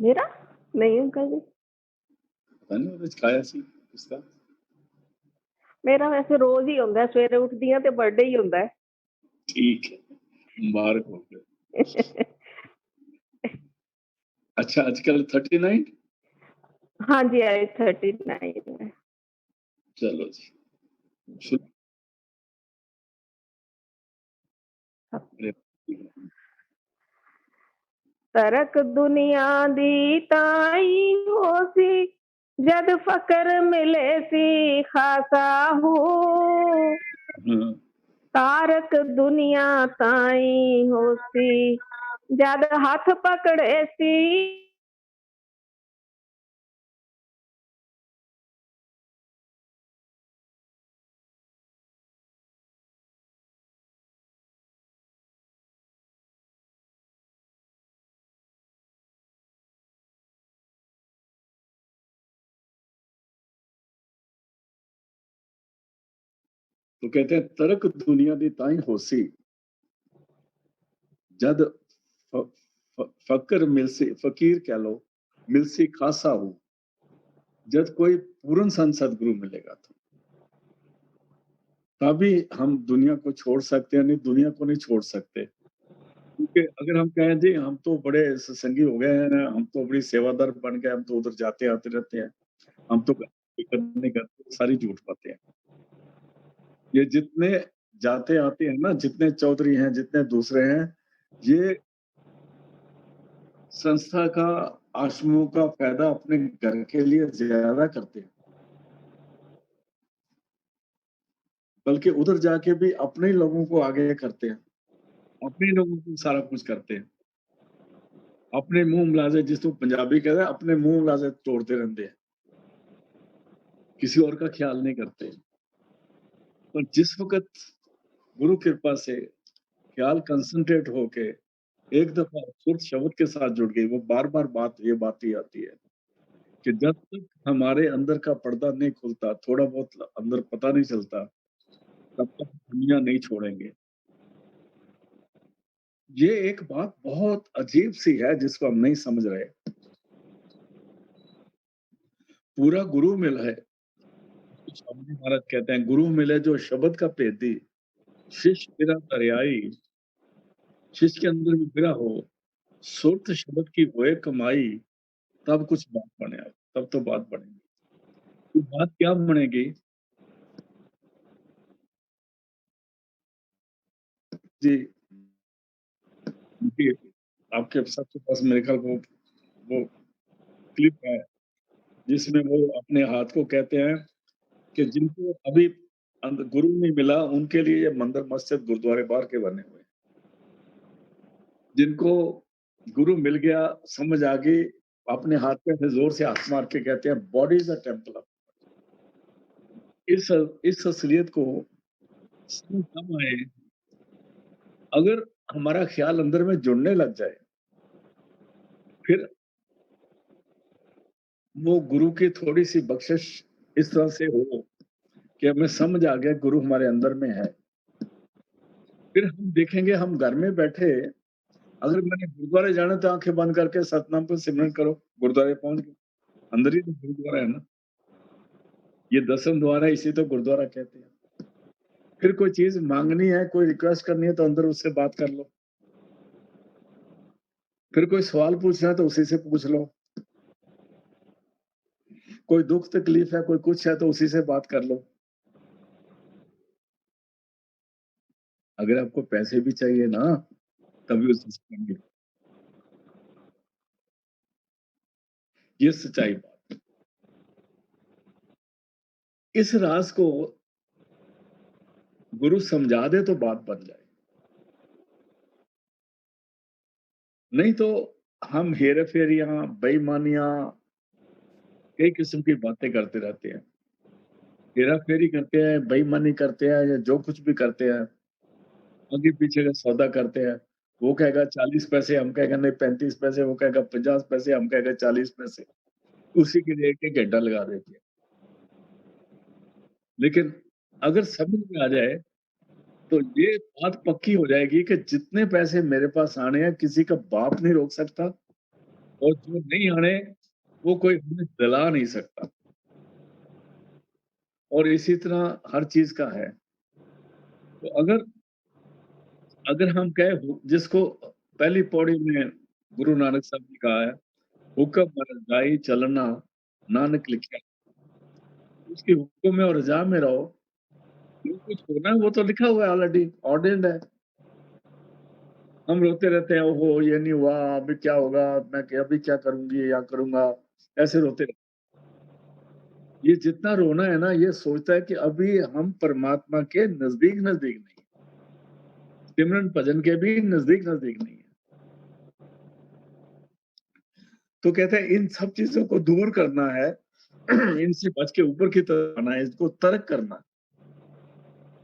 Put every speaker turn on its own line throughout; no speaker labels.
मेरा? नहीं अंकल जी।
पता नहीं ਉਹਦੇ 'ਚ ਖਾਇਆ ਸੀ ਕਿਸਦਾ।
मेरा वैसे रोज़ ही ਹੁੰਦਾ ਸਵੇਰੇ ਉੱਠਦੀ ਹਾਂ ਤੇ ਬਰਥਡੇ ਹੀ ਹੁੰਦਾ ਹੈ।
ठीक है, मुबारक हो फिर। अच्छा आजकल 39?
हाँ जी, आई 39 है।
चलो जी। शुरू
ਤਰਕ ਦੁਨੀਆ ਦੀ ਤਾਈ ਹੋਸੀ ਜਦ ਫਕਰ ਮਿਲੇ ਸੀ ਖਾਸਾ ਹੋ
हाँ,
ਤਾਰਕ ਦੁਨੀਆ ਤਾਈ ਹੋਸੀ ਜਦ ਹੱਥ ਪਕੜੇ ਸੀ
तो कहते हैं तरक दुनिया दी ताई होसी जद फ, फकर मिलसी फकीर कह लो मिलसी खासा हो जब कोई पूर्ण संत सदगुरु मिलेगा तो तभी हम दुनिया को छोड़ सकते हैं, नहीं दुनिया को नहीं छोड़ सकते। क्योंकि अगर हम कहें जी हम तो बड़े सत्संगी हो गए हैं, हम तो बड़ी सेवादार बन गए, हम तो उधर जाते आते रहते हैं, हम तो फिक्र नहीं करते, सारी झूठ बातें हैं। ये जितने जाते आते हैं ना, जितने चौधरी हैं, जितने दूसरे हैं, ये संस्था का आश्रमों का फायदा अपने घर के लिए ज्यादा करते हैं, बल्कि उधर जाके भी अपने लोगों को आगे करते हैं, अपने लोगों को सारा कुछ करते हैं। अपने मुंह मुलाजे जिसको पंजाबी कहते हैं, अपने मुंह मुलाजे तोड़ते रहते हैं, किसी और का ख्याल नहीं करते। पर जिस वक्त गुरु कृपा से ख्याल कंसंट्रेट होके एक दफा सुर शब्द के साथ जुड़ गई, वो बार बार ये बात ही आती है कि जब तक हमारे अंदर का पर्दा नहीं खुलता, थोड़ा बहुत अंदर पता नहीं चलता, तब तक दुनिया नहीं छोड़ेंगे। ये एक बात बहुत अजीब सी है जिसको हम नहीं समझ रहे। पूरा गुरु मिल है, स्वामी जी महाराज कहते हैं गुरु मिले जो शब्द का भेदी, शिष्य तेरा दरियाई, शिष्य के अंदर भी बिरा हो, सुरत शब्द की होए कमाई, तब कुछ बात बने, तब तो बात बनेगी। तो बात क्या बनेगी जी? क्योंकि आपके सबके पास मेरे ख्याल वो क्लिप है जिसमें वो अपने हाथ को कहते हैं कि जिनको अभी गुरु नहीं मिला उनके लिए ये मंदिर मस्जिद गुरुद्वारे बाहर के बने हुए हैं। जिनको गुरु मिल गया, समझ आ गई, अपने हाथ पे ऐसे जोर से हाथ मार के कहते हैं बॉडी इज अ टेम्पल। इस असलियत को समझ कब आए? अगर हमारा ख्याल अंदर में जुड़ने लग जाए, फिर वो गुरु की थोड़ी सी बख्शिश इस तरह से हो कि हमें समझ आ गया गुरु हमारे अंदर में है। फिर हम देखेंगे हम घर में बैठे, अगर मैंने गुरुद्वारे जाना तो आंखें बंद करके सतनाम को सिमरन करो, गुरुद्वारे पहुंच गए। अंदर ही तो गुरुद्वारा है ना, ये 10वें द्वार है, इसी तो गुरुद्वारा कहते हैं। फिर कोई चीज मांगनी है, कोई रिक्वेस्ट करनी है तो अंदर उससे बात कर लो। फिर कोई सवाल पूछना है तो उसी से पूछ लो। कोई दुख तकलीफ है, कोई कुछ है तो उसी से बात कर लो। अगर आपको पैसे भी चाहिए ना, तभी उसी से मांगिए। ये सच्चाई बात। इस राज को गुरु समझा दे तो बात बन जाए, नहीं तो हम हेरा फेरियां, बेईमानियां, कई किस्म की बातें करते रहते हैं। हेरा फेरी करते हैं, बेईमानी करते हैं, या जो कुछ भी करते हैं, आगे पीछे का सौदा करते हैं। वो कहेगा 40 पैसे, हम कहेगा नहीं 35 पैसे, वो कहेगा 50 पैसे, हम कहेगा 40 पैसे। उसी के लिए एक घंटा लगा देते हैं। लेकिन अगर समझ में आ जाए तो ये बात पक्की हो जाएगी कि जितने पैसे मेरे पास आने हैं किसी का बाप नहीं रोक सकता, और जो नहीं आने वो कोई हमें दिला नहीं सकता। और इसी तरह हर चीज़ का है। तो अगर अगर हम कहें जिसको पहली पौड़ी में गुरु नानक साहब ने कहा है, हुक्म और रज़ाई चलना नानक लिखिया, उसके हुक्म में और रज़ा में रहो, जो कुछ होना है वो तो लिखा हुआ है ऑलरेडी, ऑर्डेन्ड है। हम रोते रहते हैं, ओहो! ये नहीं हुआ, अभी क्या होगा? मैं क्या अभी क्या करूँगी या करूँगा? ऐसे रोते रहते हैं। ये जितना रोना है ना, ये सोचता है कि अभी हम परमात्मा के नज़दीक-नज़दीक नहीं हैं। सिमरन भजन के भी नज़दीक-नज़दीक नहीं है। तो कहते हैं इन सब चीज़ों को दूर करना है, इनसे बच के ऊपर की तरफ आना है, इसको तर्क करना है।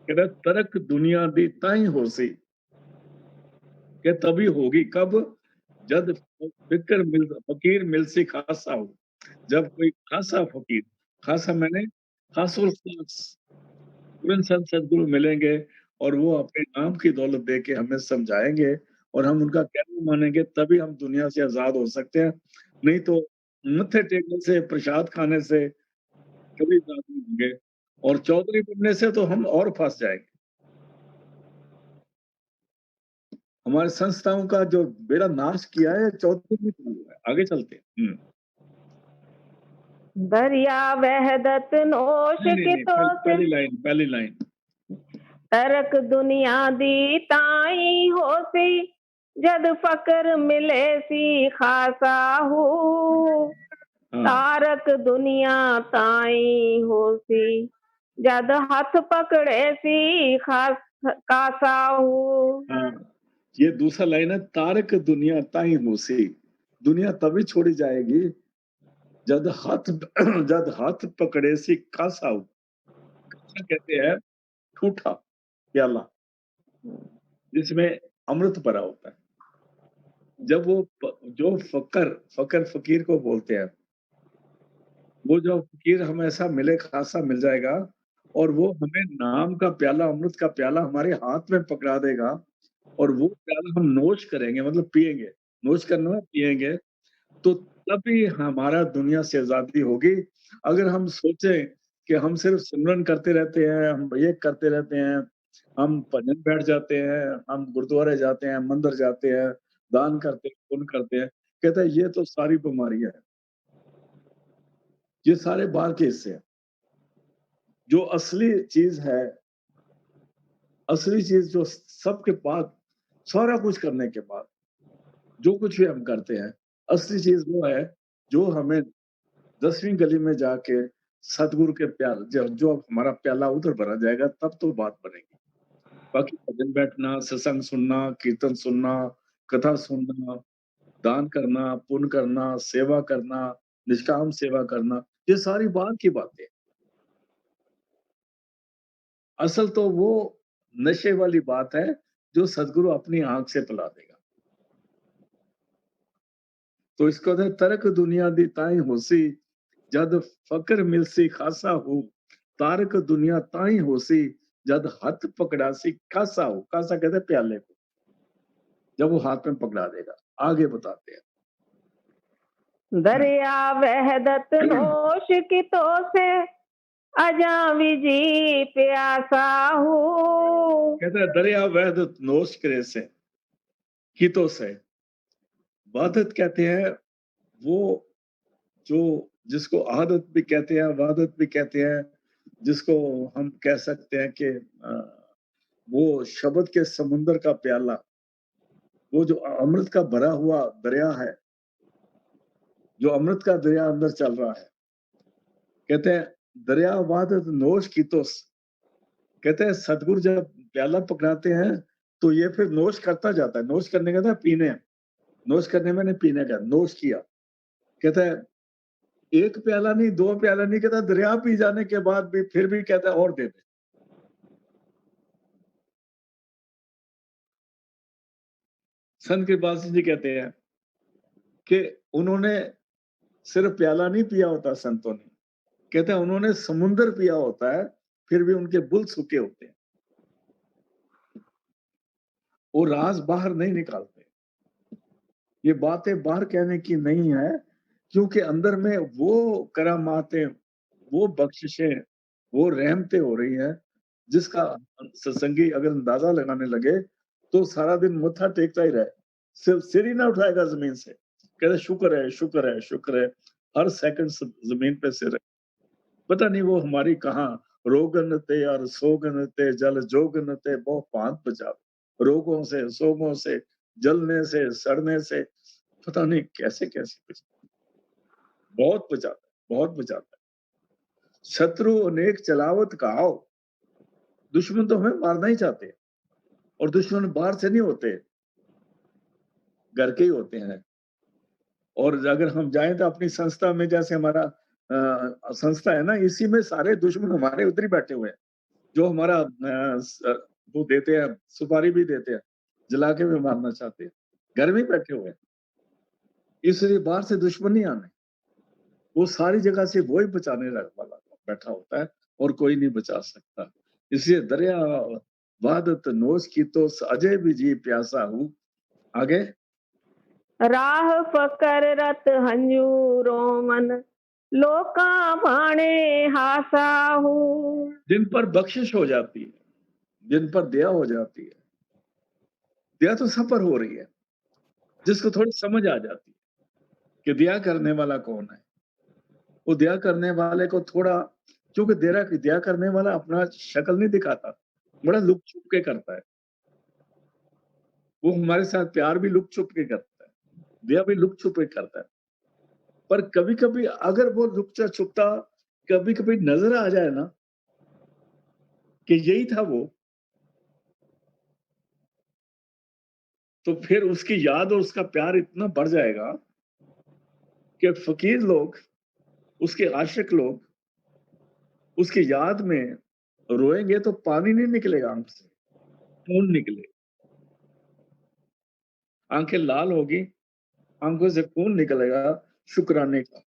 कहता है तर्क दुनिया दी ताई होसी, कि तभी होगी कब? जब फ़िक्र मिल फ़कीर मिलसी खासा हो। जब कोई खासा फ़कीर, खासा माने खासुल खास, पूर्ण संत सद्गुरु मिलेंगे और वो अपने नाम की दौलत दे के हमें समझाएँगे और हम उनका कहना मानेंगे, तभी हम दुनिया से आज़ाद हो सकते हैं। नहीं तो मत्थे टेकने से, प्रसाद खाने से कभी आज़ाद नहीं होंगे और चौधरी बनने से तो हम और फँस जाएँगे। हमारे संस्थाओं का जो बेड़ा नाश किया है, चौधरी ने किया है। आगे चलते हैं। हुँ।
दरिया वहदत नोश
नहीं, नहीं, नहीं,
कितो से
पहली लाइन।
तरक दुनिया दी ताई होसी, जद फकर मिले सी खासा हो।
हाँ,
तारक दुनिया ताई होसी, जद हाथ पकड़े सी खास कासा हो।
हाँ। ये दूसरा लाइन है, तारक दुनिया ताई होसी। दुनिया तभी छोड़ी जाएगी जद हाथ जद हाथ पकड़े सी कासाऊ। कासा कहते हैं ठूठा प्याला जिसमें अमृत भरा होता है। जब वो जो फकर फकीर को बोलते हैं, वो जो फकीर हमें ऐसा मिले खासा मिल जाएगा और वो हमें नाम का प्याला, अमृत का प्याला हमारे हाथ में पकड़ा देगा और वो प्याला हम नोश करेंगे मतलब पिएँगे। नोश करना है पिएँगे तो तभी हमारा दुनिया से आज़ादी होगी। अगर हम सोचें कि हम सिर्फ़ सिमरन करते रहते हैं, हम ये करते रहते हैं, हम भजन बैठ जाते हैं, हम गुरुद्वारे जाते हैं, मंदिर जाते हैं, दान करते हैं, पुण्य करते हैं, कहता है ये तो सारी बीमारियाँ हैं। ये सारे बाहर के हिस्से हैं। जो असली चीज़ जो सबके बाद सारा कुछ करने के बाद, जो कुछ भी हम करते हैं, असली चीज़ वो है जो हमें 10वीं गली में जाके सतगुरु के प्यार जो जो हमारा प्याला उधर भरा जाएगा तब तो बात बनेगी। बाकी भजन बैठना, सत्संग सुनना, कीर्तन सुनना, कथा सुनना, दान करना, पुण्य करना, सेवा करना, निष्काम सेवा करना, ये सारी बात की बातें हैं। असल तो वो नशे वाली बात है जो सतगुरु अपनी आँख से पिला देगा। तो इसको कहते हैं तरक दुनिया दी ताई होसी, जद फ़क्र मिलसी खासा हो। तारक दुनिया ताई होसी, जद हाथ पकड़ासी कासा हो। कासा कहते हैं प्याले को, जब वो हाथ में पकड़ा देगा। आगे बताते हैं।
दरिया वहदत नोश कितो से, अजा विजी प्यासा हो।
कहते हैं दरिया वहद नोश करे से, कितो से। वहदत कहते हैं वो जो जिसको आदत भी कहते हैं, वहदत भी कहते हैं, जिसको हम कह सकते हैं कि वो शब्द के समुंदर का प्याला, वो जो अमृत का भरा हुआ दरिया है, जो अमृत का दरिया अंदर चल रहा है। कहते हैं दरिया वादत नोश कीतोस। कहते हैं सतगुरु जब प्याला पकड़ाते हैं तो ये फिर नोश करता जाता है। नोश करने का था पीने, नोश करने में नहीं पीने का, नोश किया। कहता है 1 प्याला नहीं, 2 प्याला नहीं, कहता दरिया पी जाने के बाद भी फिर भी कहता है और दे दे। संत कृपाल सिंह जी कहते हैं कि उन्होंने सिर्फ प्याला नहीं पिया होता संतों ने। कहते हैं उन्होंने समुंदर पिया होता है, फिर भी उनके बुल सूखे होते हैं। वो राज़ बाहर नहीं निकालते। ये बातें बाहर कहने की नहीं है, क्योंकि अंदर में वो करामातें, वो बख्शिशें, वो रहमतें हो रही हैं, जिसका सत्संगी अगर अंदाज़ा लगाने लगे, तो सारा दिन मत्था टेकता ही रहे, सिर्फ सिर ही ना उठाएगा ज़मीन से। कहता शुक्र है, शुक्र है, शुक्र है, हर सेकंड स ज़मीन पे सिर है। पता नहीं वो हमारी कहाँ रोगन ते और सोगन ते जल जोगन ते बहु भांत बचावे। रोगों से, सोगों से, जलने से, सड़ने से, पता नहीं कैसे-कैसे बहुत बचाता है, बहुत बचाता है। शत्रु अनेक चलावत घाव, दुश्मन तो हमें मारना ही चाहते हैं और दुश्मन बाहर से नहीं होते, घर के ही होते हैं। और अगर हम जाएँ तो अपनी संस्था में जैसे हमारा संस्था है ना, इसी में सारे दुश्मन हमारे उधर ही बैठे हुए हैं। जो हमारा वो देते हैं, सुपारी भी देते हैं, जला के भी मारना चाहते हैं। घर में ही बैठे हुए हैं, इसलिए बाहर से दुश्मन नहीं आने। वो सारी जगह से वो ही बचाने वाला बैठा होता है और कोई नहीं बचा सकता। इसलिए दरिया वादत नोच की तो अजय भी जी प्यासा हूँ। आगे
राह फकर रत हंजूरों मन, लोका भाणे हासाहू।
जिन पर बख्शिश हो जाती है, जिन पर दया हो जाती है, दया तो सब पर हो रही है, जिसको थोड़ी समझ आ जाती है कि दया करने वाला कौन है। वो दया करने वाले को थोड़ा, क्योंकि दया करने वाला अपना शक्ल नहीं दिखाता, बड़ा लुक-छुप के करता है। वो हमारे साथ प्यार भी लुक-छुप के करता है, दया भी लुक-छुप के करता है। पर कभी-कभी अगर वो लुकता-छुपता कभी-कभी नज़र आ जाए ना कि यही था वो, तो फिर उसकी याद और उसका प्यार इतना बढ़ जाएगा कि फ़कीर लोग, उसके आशिक लोग, उसकी याद में रोएँगे तो पानी नहीं निकलेगा आँख से, खून निकलेगा। आँखें लाल होगी, आँखों से खून निकलेगा शुक्राने का।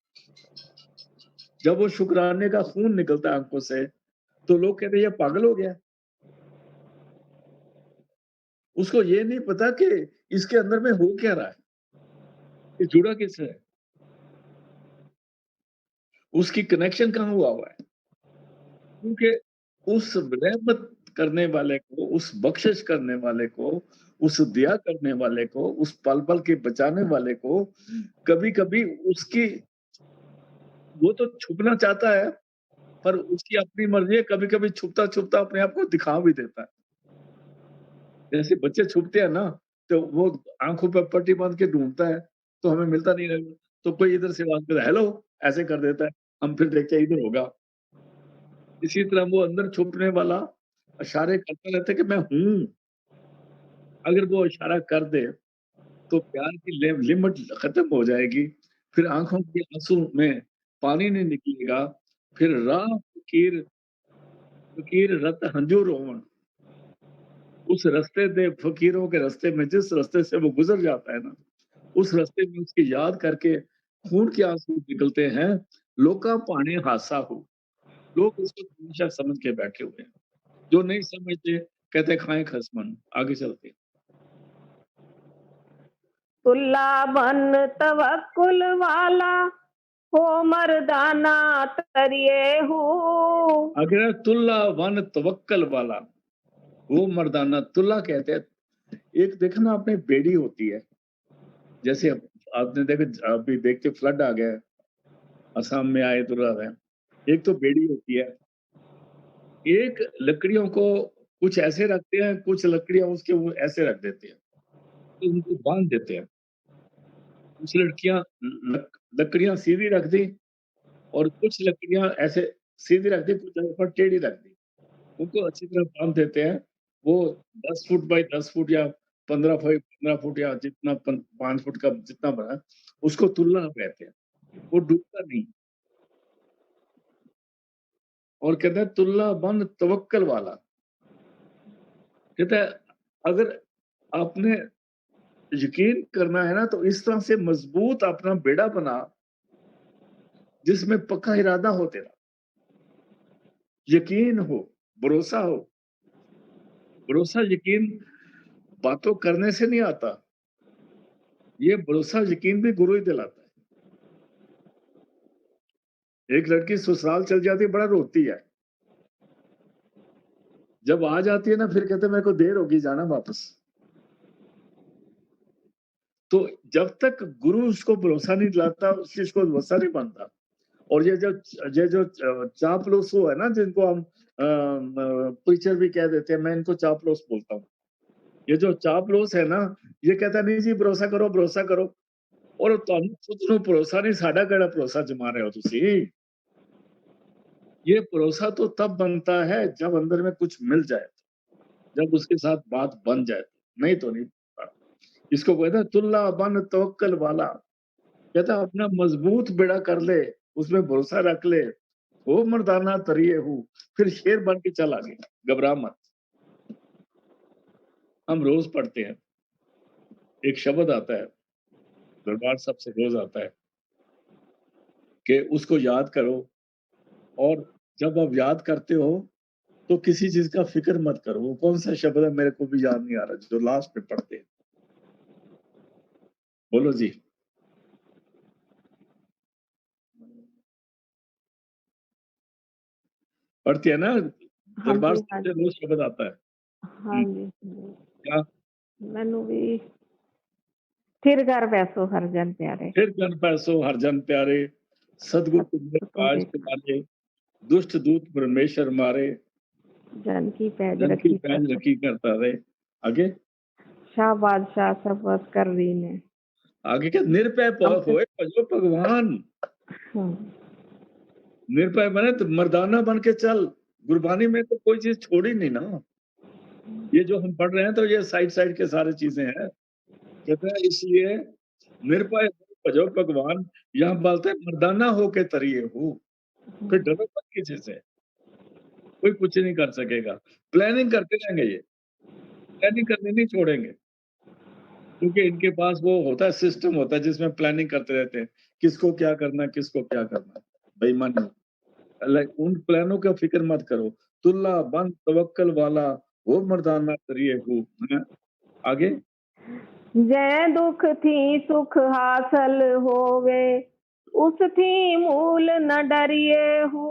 जब वो शुक्राने का खून निकलता है आँखों से, तो लोग कहते हैं ये पागल हो गया। उसको ये नहीं पता कि इसके अंदर में हो क्या रहा है, ये जुड़ा किससे है, उसकी कनेक्शन कहाँ हुआ है। क्योंकि उस रहमत करने वाले को, उस बख्शिश करने वाले को, उस दया करने वाले को, उस पल-पल के बचाने वाले को, कभी-कभी उसकी वो तो छुपना चाहता है, पर उसकी अपनी मर्ज़ी है, कभी-कभी छुपता-छुपता अपने आप को दिखा भी देता है। जैसे बच्चे छुपते हैं ना, तो वो आँखों पे पट्टी बाँध के ढूँढता है, तो हमें मिलता नहीं है, तो कोई इधर से आवाज़ करता है, "हेलो!" ऐसे कर देता है, हम फिर देखते हैं इधर होगा। इसी तरह वो अंदर छुपने वाला इशारे करता रहता है कि मैं हूँ, अगर वो इशारा कर दे, तो प्यार की लिमिट खत्म हो जाएगी, फिर आँखों के आँसू में पानी नहीं निकलेगा, फिर राह फ़कीर फ़कीर रत हंजू रोवण, उस रास्ते पे फ़कीरों के रास्ते में जिस रास्ते से वो गुज़र जाता है ना, उस रास्ते में उसकी याद करके खून के आँसू निकलते हैं, लोका पाणी हासा हो। लोग उसको तमाशा समझ के बैठे हुए हैं। जो नहीं समझते कहते खाएँ खसमन। आगे चलते हैं।
तुल्ला बन तवक्कुल वाला, हो मर्दाना तरिए हूँ।
अगर तुल्ला वन तवक्कल वाला, वो मर्दाना तुल्ला कहते हैं। एक देखो ना आपने बेड़ी होती है, जैसे अब आपने देखा अभी देखते फ्लड आ गया है, असम में आए तो रहा है। एक तो बेड़ी होती है, एक लकड़ियों को कुछ ऐसे रखते हैं, कुछ लकड़ियाँ उसके वो ऐसे रख देते हैं, तो उनको बाँध देते हैं। कुछ लड़कियाँ लकड़ियाँ सीधी रख दी और कुछ लकड़ियाँ ऐसे सीधी रख दी, कुछ ऊपर टेढ़ी रख दी। उनको अच्छी तरह बाँध देते हैं। वो 10 फुट बाई 10 फुट या 15 फुट या जितना 5 फुट का जितना बना, उसको तुलना कहते हैं। वो डूबता नहीं और कहते हैं तुल्ला बन तवक्कल वाला। कहता है अगर आपने यकीन करना है ना तो इस तरह से मज़बूत अपना बेड़ा बना जिसमें पक्का इरादा हो तेरा, यकीन हो, भरोसा हो। भरोसा, यकीन बातों करने से नहीं आता, ये भरोसा यकीन भी गुरु ही दिलाता है। एक लड़की ससुराल चल जाती है, बड़ा रोती है। जब आ जाती है ना, फिर कहते हैं मेरे को देर होगी जाना वापस। तो जब तक गुरु उसको भरोसा नहीं दिलाता, उस चीज को भरोसा नहीं बनता। और ये जो चापलूस है ना, जिनको हम प्रीचर भी कह देते हैं, मैं इनको चापलूस बोलता हूँ। ये जो चापलूस है ना, ये कहता नहीं जी भरोसा करो, भरोसा करो। और ਤੁਹਾਨੂੰ खुद ਨੂੰ भरोसा नहीं, साडा केड़ा भरोसा जमा रहे हो तुसी। ये भरोसा तो तब बनता है जब अंदर में कुछ मिल जाए, जब उसके साथ बात बन जाए, नहीं तो नहीं बनता। इसको कहते हैं तुल्ला बन तवक्कल वाला। कहता है अपना मजबूत बेड़ा कर ले, उसमें भरोसा रख ले, वो मर्दाना तरिए हूँ, फिर शेर बन के चल आगे, घबरा मत। हम रोज पढ़ते हैं, एक शब्द आता है, दरबार साहब से रोज आता है कि उसको याद करो। और जब आप याद करते हो तो किसी चीज का फिक्र मत करो। वो कौन सा शब्द है, मेरे को भी याद नहीं आ रहा, जो लास्ट में पढ़ते हैं। बोलो जी। पढ़ती है ना,
हाँ
दरबार
जी,
साहब
हाँ
से
जी।
रोज शब्द आता है।
हाँ जी, हाँ जी।
क्या?
मैनू भी थिर कर बैसो हर जन प्यारे,
फिर जन पैसो हर जन प्यारे, सदगुरु तुम्हें
तो
काज
देखा
तुम्हारे, दुष्ट दूत परमेश्वर मारे,
जन की पैज
जन की
रखी
पैज
कसम,
रखी करता रहे। आगे
शाह बादशाह सब बस कर रही ने।
आगे क्या, निर्भय
हम तो
होए भजो भगवान।
हाँ,
निर्भय बने तो मर्दाना बन के चल। गुरबानी में तो कोई चीज छोड़ी नहीं ना। ये जो हम पढ़ रहे हैं तो ये साइड साइड के सारे चीजें हैं। कहते हैं इसलिए निर्भय भजो भगवान, यहाँ बोलते हैं मर्दाना होके तरिए हो, फिर डरो मत किसी से, कोई कुछ नहीं कर सकेगा। प्लानिंग करते रहेंगे ये, प्लानिंग करने नहीं छोड़ेंगे, क्योंकि इनके पास वो होता है, सिस्टम होता है जिसमें प्लानिंग करते रहते हैं, किसको क्या करना है, किसको क्या करना है। बेईमानी, लाइक उन प्लानों का फिक्र मत करो। तुल्ला बन तवक्कल वाला, वो मर्दाना तरिए हो। हैं? आगे
जय दुख थी सुख हासिल होवे, उस थी मूल न डरिए हो।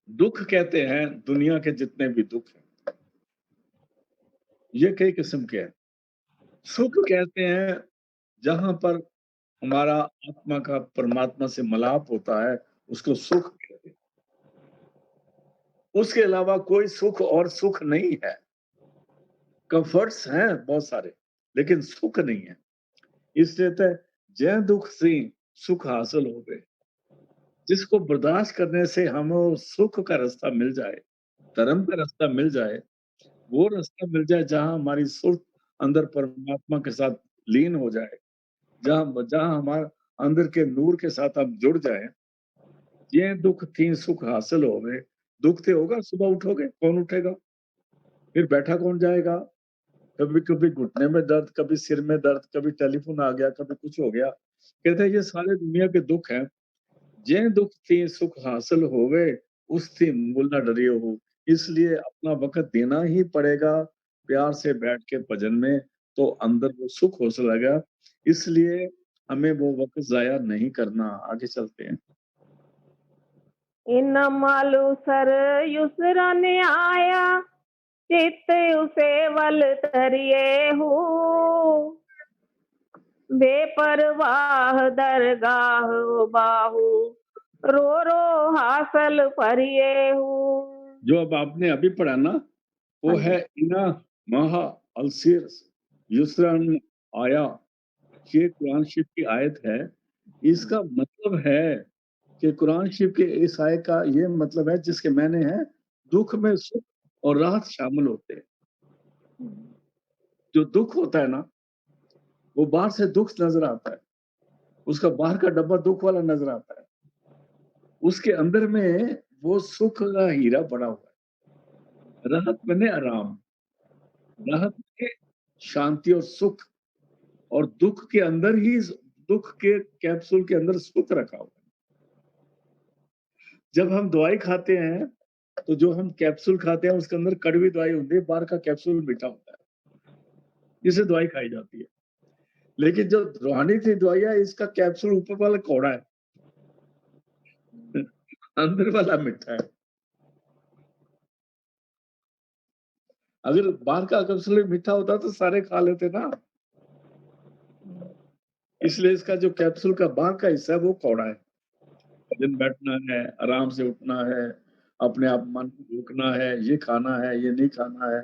दुख कहते हैं दुनिया के जितने भी दुख हैं, ये कई किस्म के हैं। सुख कहते हैं जहां पर हमारा आत्मा का परमात्मा से मिलाप होता है, उसको सुख कहते हैं। उसके अलावा कोई सुख और सुख नहीं है। कंफर्ट्स हैं बहुत सारे, लेकिन सुख नहीं है। इसलिए तो जय दुख सी सुख हासिल हो गए। जिसको बर्दाश्त करने से हमें सुख का रास्ता मिल जाए, धर्म का रास्ता मिल जाए, वो रास्ता मिल जाए जहां हमारी सुर्त अंदर परमात्मा के साथ लीन हो जाए, जहां जहां हमारे अंदर के नूर के साथ हम जुड़ जाए। ये दुख थी सुख हासिल हो गए। दुख तो होगा, सुबह उठोगे, कौन उठेगा? फिर बैठा कौन जाएगा? कभी कभी घुटने में दर्द, कभी सिर में दर्द, कभी टेलीफोन आ गया, कभी कुछ हो गया। कहते हैं ये सारे दुनिया के दुख हैं। जे दुख थी सुख हासिल हो गए, उस थी मूल न डरियो हो। इसलिए अपना वक्त देना ही पड़ेगा, प्यार से बैठ के भजन में, तो अंदर वो सुख हो लगेगा। इसलिए हमें वो वक्त जाया नहीं करना। आगे चलते हैं।
इन मालू सर युसरा ने आया, चित उसे वल तरिए हो। बेपरवाह दरगाह बाहू, रो रो हासल परिए हूँ।
जो अब आपने अभी पढ़ा ना,
हाँ
वो
जी,
है इना महा अलसिर युसरन आया। ये कुरान शरीफ की आयत है। इसका मतलब है कि कुरान शरीफ के इस आयत का ये मतलब है, जिसके मैंने है दुख में सुख और राहत शामिल होते हैं। जो दुख होता है ना, वो बाहर से दुख नजर आता है, उसका बाहर का डब्बा दुख वाला नजर आता है, उसके अंदर में वो सुख का हीरा पड़ा हुआ है। राहत बने आराम, राहत के शांति और सुख, और दुख के अंदर ही, दुख के कैप्सूल के अंदर सुख रखा हुआ है। जब हम दवाई खाते हैं तो जो हम कैप्सूल खाते हैं उसके अंदर कड़वी दवाई होती है, बाहर का कैप्सूल मीठा होता है, जिससे दवाई खाई जाती है। लेकिन जो रूहानी थी दवाइयाँ, इसका कैप्सूल ऊपर वाला कौड़ा है, अंदर वाला मीठा है। अगर बाहर का कैप्सूल मीठा होता तो सारे खा लेते ना। इसलिए इसका जो कैप्सूल का बाहर का हिस्सा है वो कौड़ा है। दिन बैठना है, आराम से उठना है, अपने आप मन को रोकना है, ये खाना है, ये नहीं खाना है,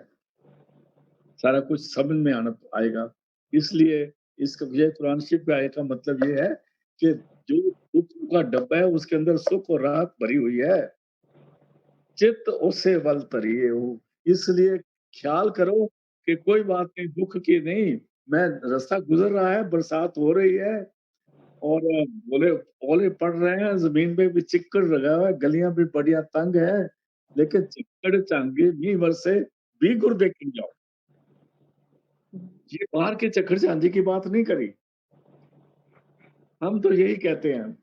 सारा कुछ समझ में आएगा। इसलिए इसका ये कुरान शरीफ का आयत का मतलब ये है कि जो दुःख का डब्बा है उसके अंदर सुख और राहत भरी हुई है। चित्त उसे बल तरिए हो। इसलिए ख्याल करो कि कोई बात नहीं, दुःख की नहीं, मैं रास्ता गुज़र रहा है, बरसात हो रही है और ओले ओले पड़ रहे हैं, ज़मीन पे भी चिक्कड़ लगा हुआ है, गलियाँ भी बढ़िया तंग है, लेकिन चिक्कड़ चांगे मींह बरसे, भी गुर देखने जाओ। ये बाहर के चक्कर चांदी की बात नहीं करी। हम तो यही कहते हैं,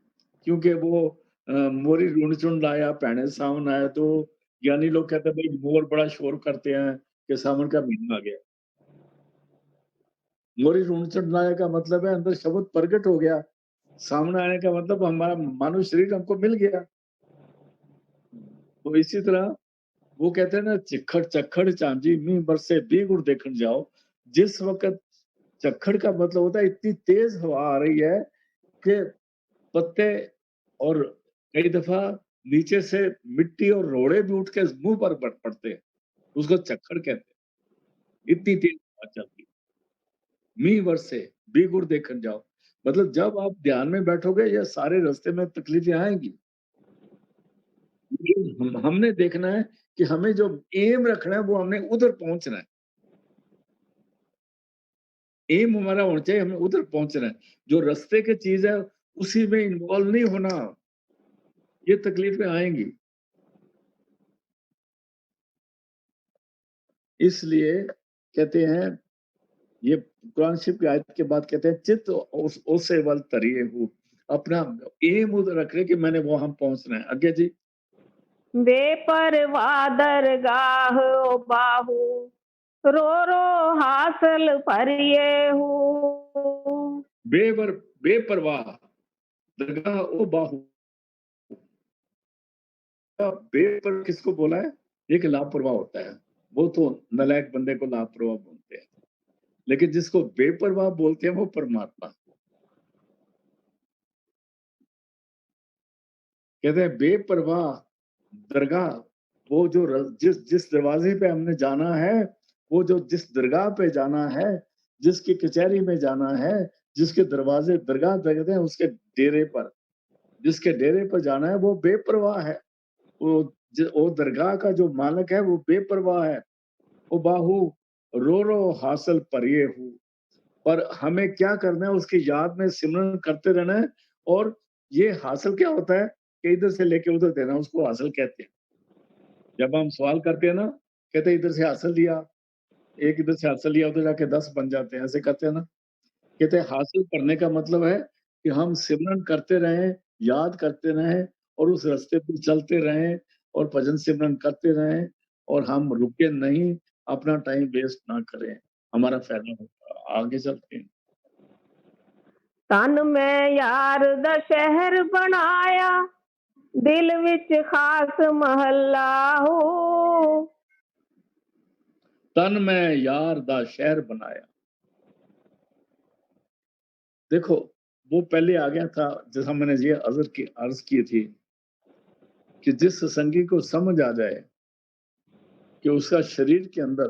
क्योंकि वो मोरी ढूँढ चुन लाया, भैणे सावन आया, तो ज्ञानी लोग कहते हैं भई मोर बड़ा शोर करते हैं कि सावन का महीना आ गया। मोरी ढूँढ चुन लाया का मतलब है अंदर शब्द प्रकट हो गया। सामने आने का मतलब हमारा मानव शरीर हमको मिल गया। तो इसी तरह वो कहते हैं ना, चिक्खड़ चक्खड़ चांदी मींह बरसे भी गुर देखण जाओ। जिस वक़्त चक्खड़ का मतलब होता है इतनी तेज़ हवा आ रही है कि पत्ते और कई दफ़ा नीचे से मिट्टी और रोड़े भी उठ के मुँह पर पड़ते हैं, उसको चक्खड़ कहते हैं। इतनी तेज़ हवा चलती है। मींह बरसे, भी गुर देखण जाओ। मतलब जब आप ध्यान में बैठोगे ये सारे रास्ते में तकलीफ़ें आएँगी। लेकिन हमने देखना है कि हमें जो एम रखना है वो हमने उधर पहुँचना है। एम हमारा होना चाहिए, हमें उधर पहुँचना है। जो रास्ते की चीज़ है उसी में इन्वॉल्व नहीं होना, ये तकलीफ़ें आएँगी। इसलिए कहते हैं, ये कुरान शरीफ की आयत के बाद कहते हैं, चित्त उस ओसे वल तरिए हूँ। अपना एम उधर रख रहे कि मैंने वहाँ पहुँचना है। आगे जी।
बेपरवाह दरगाह ओ बाहू रो रो हासिल भरिए हूँ।
बेबर बेपरवाह दरगाह ओ बाहू। बेपर किसको बोला है? एक लापरवाह होता है। वो तो नालायक बंदे को लापरवाह बोलते हैं। लेकिन जिसको बेपरवाह बोलते हैं वो परमात्मा। कहते हैं बेपरवाह दरगाह, वो जो जिस जिस दरवाजे पे हमने जाना है, वो जो जिस दरगाह पे जाना है, जिसकी कचहरी में जाना है, जिसके दरवाजे दरगाह कहते हैं उसके डेरे पर, जिसके डेरे पर जाना है वो बेपरवाह है। वो दरगाह का जो मालिक है वो बेपरवाह है। ओ बाहू रो रो हासिल परिये हूँ। पर हमें क्या करना है, उसकी याद में सिमरन करते रहना है। और ये हासिल क्या होता है कि इधर से लेके उधर देना, उसको हासिल कहते हैं। जब हम सवाल करते हैं ना, कहते हैं इधर से हासिल लिया, एक इधर से हासिल लिया, उधर जाके 10 बन जाते हैं, ऐसे करते हैं ना। कहते हैं हासिल करने का मतलब है कि हम सिमरन करते रहें, याद करते रहें और उस रास्ते पे चलते रहें और भजन सिमरन करते रहें और हम रुके नहीं, अपना टाइम वेस्ट ना करें, हमारा फ़ायदा होगा। आगे चलते हैं।
तन मैं यार दा शहर बनाया दिल विच खास महल्ला हो।
तन मैं यार दा शहर बनाया। देखो, वो पहले आ गया था, जैसा मैंने ये अर्ज़ की थी कि जिस संगी को समझ आ जाए कि उसका शरीर के अंदर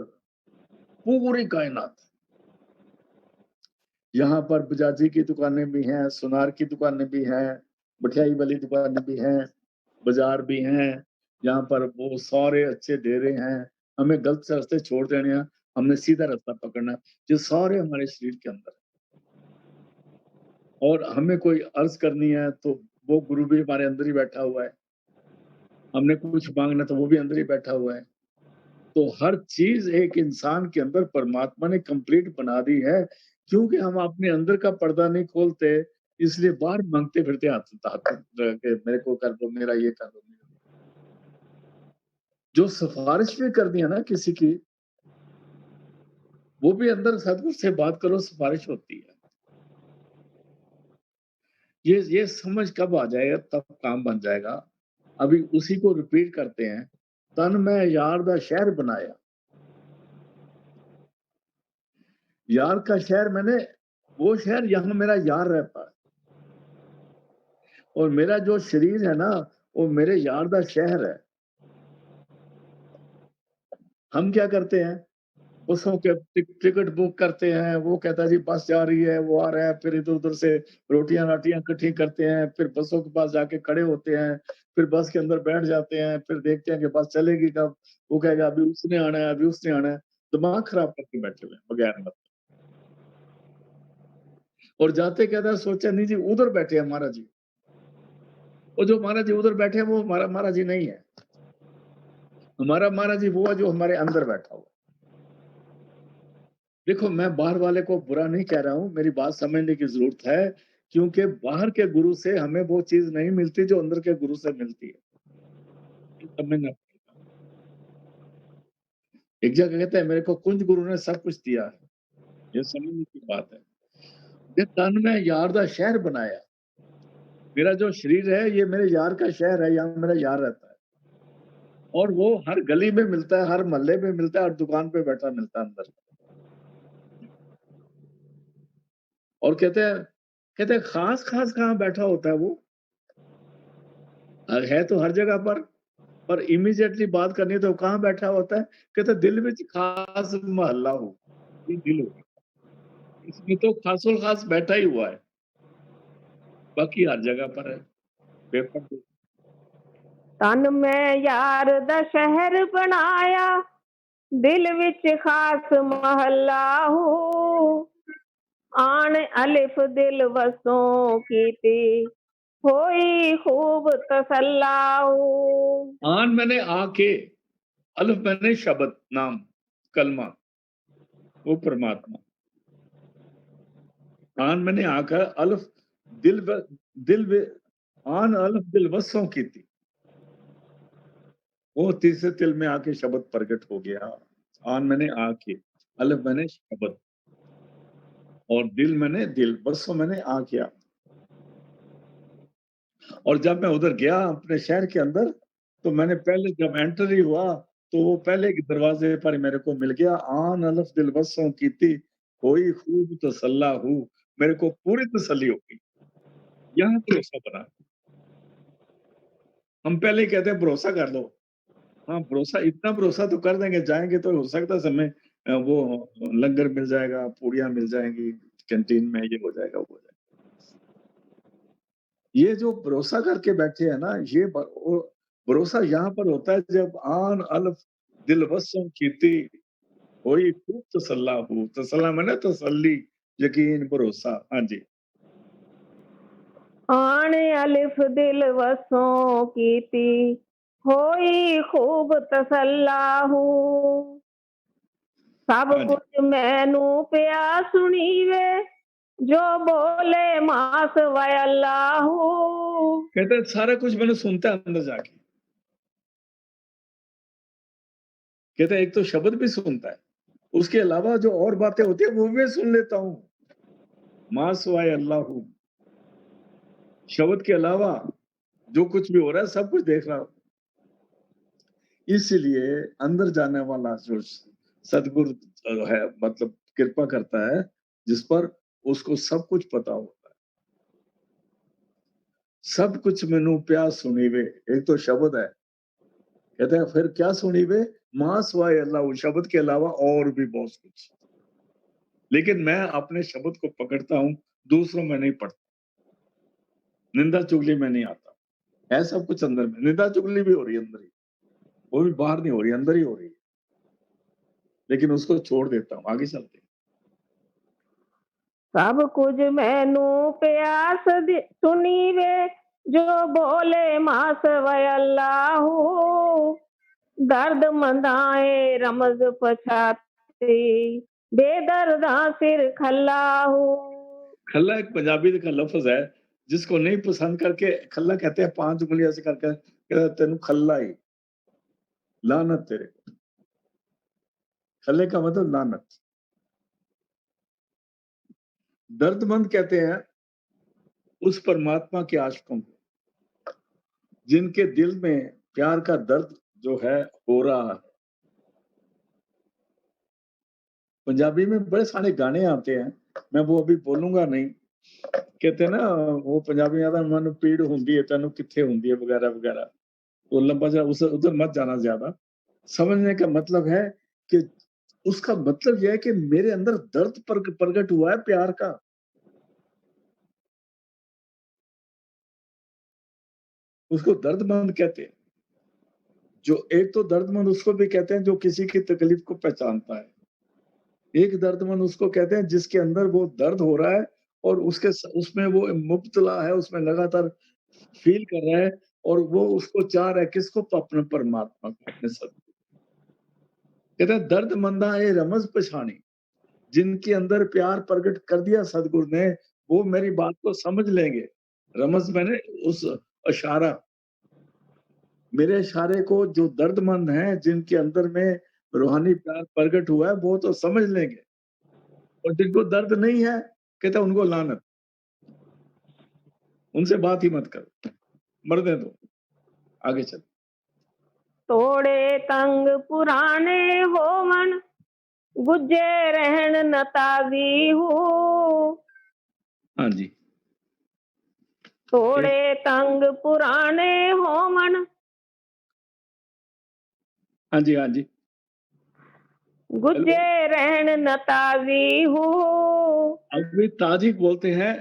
पूरी कायनात, यहाँ पर बजाजी की दुकानें भी हैं, सुनार की दुकानें भी हैं, मठियाई वाली दुकानें भी हैं, बाज़ार भी हैं, यहाँ पर वो सारे अच्छे डेरे हैं, हमें गलत रास्ते छोड़ देने हैं, हमने सीधा रास्ता पकड़ना है, ये सारे हमारे शरीर के अंदर है। और हमें कोई अर्ज़ करनी है तो वो गुरु भी हमारे अंदर ही बैठा हुआ है, हमने कुछ माँगना तो वो भी अंदर ही बैठा हुआ है। तो हर चीज़ एक इंसान के अंदर परमात्मा ने कंप्लीट बना दी है, क्योंकि हम अपने अंदर का पर्दा नहीं खोलते, इसलिए बाहर माँगते फिरते हाथ हाथ के मेरे को कर दो, मेरा ये कर दो। जो सिफ़ारिश भी करनी है ना किसी की, वो भी अंदर सदगुरु से बात करो, सिफ़ारिश होती है। ये समझ कब आ जाएगा तब काम बन जाएगा। अभी उसी को रिपीट करते हैं, तन मैं यार दा शहर बनाया। यार का शहर मैंने वो शहर यहाँ मेरा यार रहता है, और मेरा जो शरीर है ना वो मेरे यार दा शहर है। हम क्या करते हैं, बसों के टिकट बुक करते हैं, वो कहता है जी बस जा रही है, वो आ रहा है, फिर इधर-उधर से रोटियाँ-राटियाँ इकट्ठी करते हैं, फिर बसों के पास जाके खड़े होते हैं, फिर बस के अंदर बैठ जाते हैं, फिर देखते हैं कि बस चलेगी कब, वो कहेगा अभी उसने आना है, अभी उसने आना है, दिमाग खराब करके बैठे हुए हैं बगैर मतलब। और जाते कहता है सोचा नहीं जी उधर बैठे हैं महाराज जी, वो जो महाराज जी उधर बैठे हैं वो हमारा महाराज जी नहीं है, हमारा महाराज जी वो है जो हमारे अंदर बैठा हुआ है। देखो मैं बाहर वाले को बुरा नहीं कह रहा हूँ, मेरी बात समझने की ज़रूरत है, क्योंकि बाहर के गुरु से हमें वो चीज़ नहीं मिलती जो अंदर के गुरु से मिलती है। ये समझना पड़ेगा। एक जगह कहते हैं मेरे को कुंज गुरु ने सब कुछ दिया है, ये समझने की बात है। ये तन में यार दा शहर बनाया, मेरा जो शरीर है ये मेरे यार का शहर है, यहाँ मेरा यार रहता है। और वो हर गली में मिलता है, हर मोहल्ले में मिलता है, हर दुकान पे बैठा मिलता है अंदर। और कहते हैं खास-खास कहाँ बैठा होता है वो? है तो हर जगह पर इमीडिएटली बात करनी है तो कहाँ बैठा होता है? कहता दिल विच खास महल्ला हो, ये दिल हो। इसमें तो खासुल खास बैठा ही हुआ है, बाकी हर जगह पर है। पेपर पे
तन मैं यार दा शहर बनाया, दिल विच खास महल्ला हो। आन अलिफ दिल वसों कीती, होई खूब तसल्ला हो।
आन मैंने आके, अलिफ मैंने शब्द, नाम, कलमा, वो परमात्मा। आन मैंने आकर अलिफ दिल व दिल व आन अलिफ दिल वसों कीती। वो तीसरे तिल में आके शब्द प्रकट हो गया। आन मैंने आके, अलिफ मैंने शब्द, और दिल मैंने दिल, वसों मैंने आ गया। और जब मैं उधर गया अपने शहर के अंदर, तो मैंने पहले जब एंटर ही हुआ, तो वो पहले के दरवाजे पर ही मेरे को मिल गया, आन अलफ दिल वसों कीती, होई खूब तसल्ला हूँ, मेरे को पूरी तसल्ली हो गई। यहाँ भरोसा बना। हम पहले ही कहते हैं भरोसा कर लो। हाँ, भरोसा इतना भरोसा तो कर देंगे, जाएँगे तो हो सकता है समय वो लंगर मिल जाएगा, पूड़ियाँ मिल जाएँगी, कैंटीन में ये हो जाएगा, वो हो जाएगा। ये जो भरोसा करके बैठे हैं ना, ये वो भरोसा यहाँ पर होता है जब आन अल्फ दिल वसम कीती, होई खूब तसल्ला हूँ। तसल्ला माने तसल्ली, यकीन, भरोसा। हाँ जी।
आन अलिफ दिल वसों कीती, होई खूब तसल्ला हो। सब
हाँ जी।
कुछ मैनू पिया सुनी वे, जो बोले मास वय अल्लाहू।
कहते हैं सारा कुछ मैंने सुनता है अंदर जाके। कहते हैं एक तो शब्द भी सुनता है, उसके अलावा जो और बातें होती है वो भी सुन लेता हूँ। मा सिवाय अल्लाहू, शब्द के अलावा जो कुछ भी हो रहा है सब कुछ देख रहा हूँ। इसलिए अंदर जाने वाला जो सदगुरु है, मतलब कृपा करता है जिस पर, उसको सब कुछ पता होता है। सब कुछ मैनू प्या सुनी वे, एक तो शब्द है। कहते हैं फिर क्या सुनी वे? मां सिवाय अल्लाह, शब्द के अलावा और भी बहुत कुछ। लेकिन मैं अपने शब्द को पकड़ता हूँ, दूसरों में नहीं पढ़ता। निंदा चुगली में नहीं आता। है सब कुछ अंदर में, निंदा चुगली भी हो रही है अंदर ही, वो भी बाहर नहीं हो रही, अंदर ही हो रही है। लेकिन उसको छोड़ देता हूँ, आगे चलते हैं।
सब कुछ मैनू प्यास सुनी वे, जो बोले मास वय अल्लाहू। दर्द मंदाए रमज पछाती, बेदर्दा सिर खल्लाहू।
खल्ला एक पंजाबी का लफ्ज है, जिसको नहीं पसंद करके खल्ला कहते हैं, 5 उँगलियाँ ऐसे करके कहते हैं तेनू खल्ला ही, लानत तेरे को। खल्ले का मतलब लानत। दर्दमंद कहते हैं उस परमात्मा के आशिकों को, जिनके दिल में प्यार का दर्द जो है हो रहा है। पंजाबी में बड़े सारे गाने आते हैं, मैं वो अभी बोलूँगा नहीं। कहते हैं ना, वो पंजाबी ਆਦਾ ਮਨ ਪੀੜ ਹੁੰਦੀ है ਤੈਨੂੰ किथे ਹੁੰਦੀ है वगैरह वगैरह। तो लंबा जा उस उधर मत जाना ज्यादा। समझने का मतलब है कि उसका मतलब यह है कि मेरे अंदर दर्द प्रकट हुआ है प्यार का। उसको दर्दमंद कहते हैं। जो एक तो दर्दमंद उसको भी कहते हैं जो किसी की तकलीफ को पहचानता है। एक दर्दमंद उसको कहते हैं जिसके अंदर वो दर्द हो रहा है और उसमें वो मुब्तला है, उसमें लगातार फील कर रहा है और वो उसको चाह रहा है किसको? अपने परमात्मा को, अपने सदगुरु। कहते हैं दर्दमंदा ए रमज पछानी, जिनके अंदर प्यार प्रकट कर दिया सदगुरु ने, वो मेरी बात को समझ लेंगे। रमज मैंने उस इशारा, मेरे इशारे को जो दर्दमंद हैं, जिनके अंदर में रूहानी प्यार प्रकट हुआ है, वो तो समझ लेंगे। और जिनको दर्द नहीं है, कहता उनको लानत। उनसे बात ही मत करो, मरने दो, आगे चलो।
तोड़े तंग पुराने होवन, गुज्जे रहन न ताजी हो।
हाँ जी।
तोड़े तंग पुराने होवन,
हाँ जी, हाँ जी।
गुज्जे रहन न ताजी हो।
अभी ताजिक बोलते हैं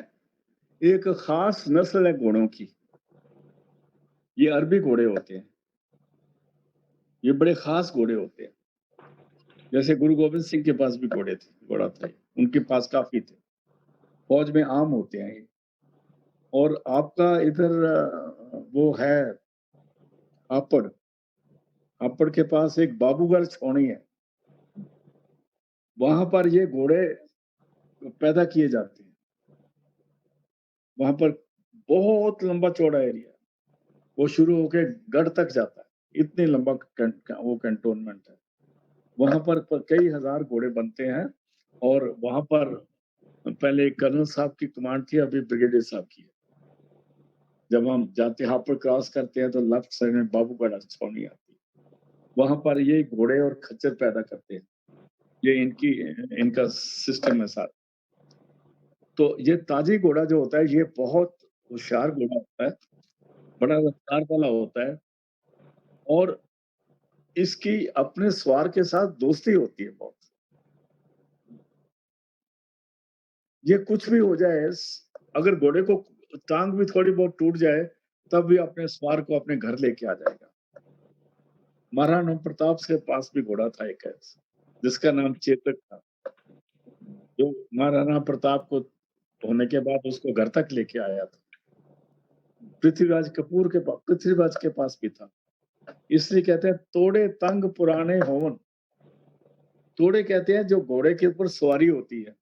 एक खास नस्ल है घोड़ों की। ये अरबी घोड़े होते हैं। ये बड़े खास घोड़े होते हैं। जैसे गुरु गोविंद सिंह के पास भी घोड़ा था, उनके पास काफी थे। फौज में आम होते हैं ये। और आपका इधर वो है हापड़, हापड़ के पास एक बाबूगढ़ छावनी है। वहां पर ये घोड़े पैदा किए जाते हैं। वहां पर बहुत लंबा चौड़ा एरिया, वो शुरू होके गढ़ तक जाता है, इतनी लंबा वो कैंटोनमेंट है। वहां पर कई हजार घोड़े बनते हैं। और वहां पर पहले कर्नल साहब की कमांड थी, अभी ब्रिगेडियर साहब की है। जब हम जाते हापड़ क्रॉस करते हैं तो लेफ्ट साइड में बाबूगढ़ छावनी आती है। वहां पर ये घोड़े और खच्चर पैदा करते हैं। ये इनका सिस्टम है सारा। तो ये ताजी घोड़ा जो होता है, ये बहुत होशियार घोड़ा होता है, बड़ा रफ्तार वाला होता है और इसकी अपने सवार के साथ दोस्ती होती है बहुत। ये कुछ भी हो जाए, अगर घोड़े को टांग भी थोड़ी बहुत टूट जाए, तब भी अपने सवार को अपने घर लेके आ जाएगा। महाराणा प्रताप के पास भी घोड़ा था एक ऐसा, जिसका नाम चेतक था, जो महाराणा प्रताप को होने के बाद उसको घर तक लेके आया था। पृथ्वीराज के पास भी था। इसलिए कहते हैं तोड़े तंग पुराने होवन। तोड़े कहते हैं जो घोड़े के ऊपर सवारी होती है,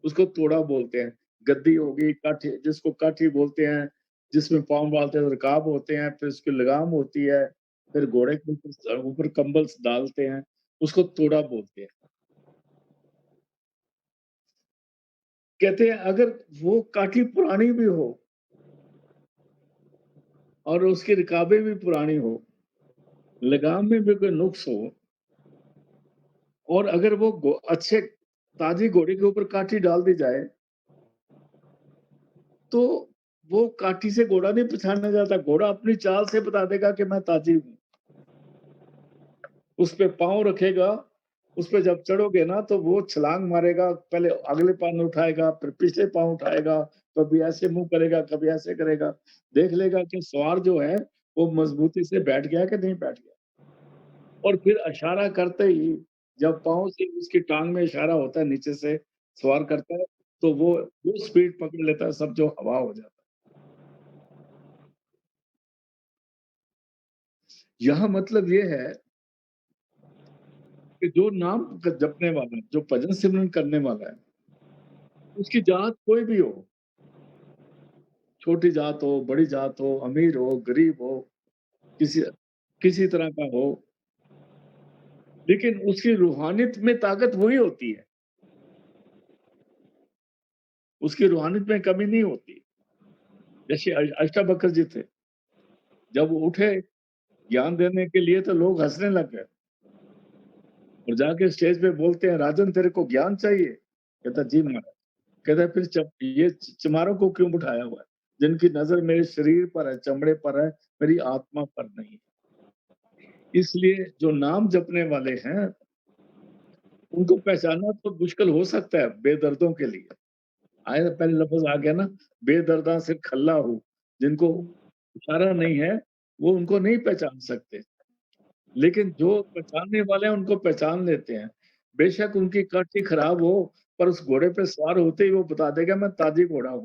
उसको तोड़ा बोलते हैं। गद्दी होगी, काठी जिसको काठी बोलते हैं, जिसमें पाँव डालते हैं, रकाब होते हैं, फिर उसकी लगाम होती है, फिर घोड़े के ऊपर कंबल डालते हैं, उसको तोड़ा बोलते हैं। कहते हैं अगर वो काठी पुरानी भी हो और उसकी रकाबें भी पुरानी हो, लगाम में भी कोई नुक्स हो, और अगर वो अच्छे ताजी घोड़े के ऊपर काठी डाल दी जाए, तो वो काठी से घोड़ा नहीं पहचाना जाता। घोड़ा अपनी चाल से बता देगा कि मैं ताजी हूं। उस पे पाँव रखेगा, उस पे जब चढ़ोगे ना तो वो छलांग मारेगा, पहले अगले पाँव उठाएगा, फिर पिछले पाँव उठाएगा, कभी ऐसे मुंह करेगा, कभी ऐसे करेगा। देख लेगा कि सवार जो है वो मजबूती से बैठ गया कि नहीं बैठ गया। और फिर इशारा करते ही, जब पाँव से उसकी टांग में इशारा होता है, नीचे से सवार करता है, तो वो स्पीड पकड़ लेता है, सब जो हवा हो जाता है। यहाँ मतलब ये है कि जो नाम जपने वाला है, जो भजन सिमरन करने वाला है, उसकी जात कोई भी हो, छोटी जात हो, बड़ी जात हो, अमीर हो, गरीब हो, किसी किसी तरह का हो, लेकिन उसकी रूहानियत में ताकत वही होती है। उसकी रूहानियत में कमी नहीं होती। जैसे अष्टावक्र जी थे, जब वो उठे ज्ञान देने के लिए तो लोग हँसने लग गए और जाके स्टेज पे बोलते हैं, "राजन तेरे को ज्ञान चाहिए?" कहता, "जी महाराज।" कहता है, "फिर ये चमारों को क्यों बिठाया हुआ है? जिनकी नज़र मेरे शरीर पर है, चमड़े पर है, मेरी आत्मा पर नहीं। इसलिए जो नाम जपने वाले हैं, उनको पहचानना तो मुश्किल हो सकता है बेदर्दों के लिए। आया पहले लफ्ज़ आ गया ना, बेदर्दा सिर खल्ला हो, जिनको इशारा नहीं है, वो उनको नहीं पहचान सकते। लेकिन जो पहचानने वाले हैं, उनको पहचान लेते हैं। बेशक उनकी काठी खराब हो, पर उस घोड़े पे सवार होते ही वो बता देगा, मैं ताज़ी घोड़ा हूँ।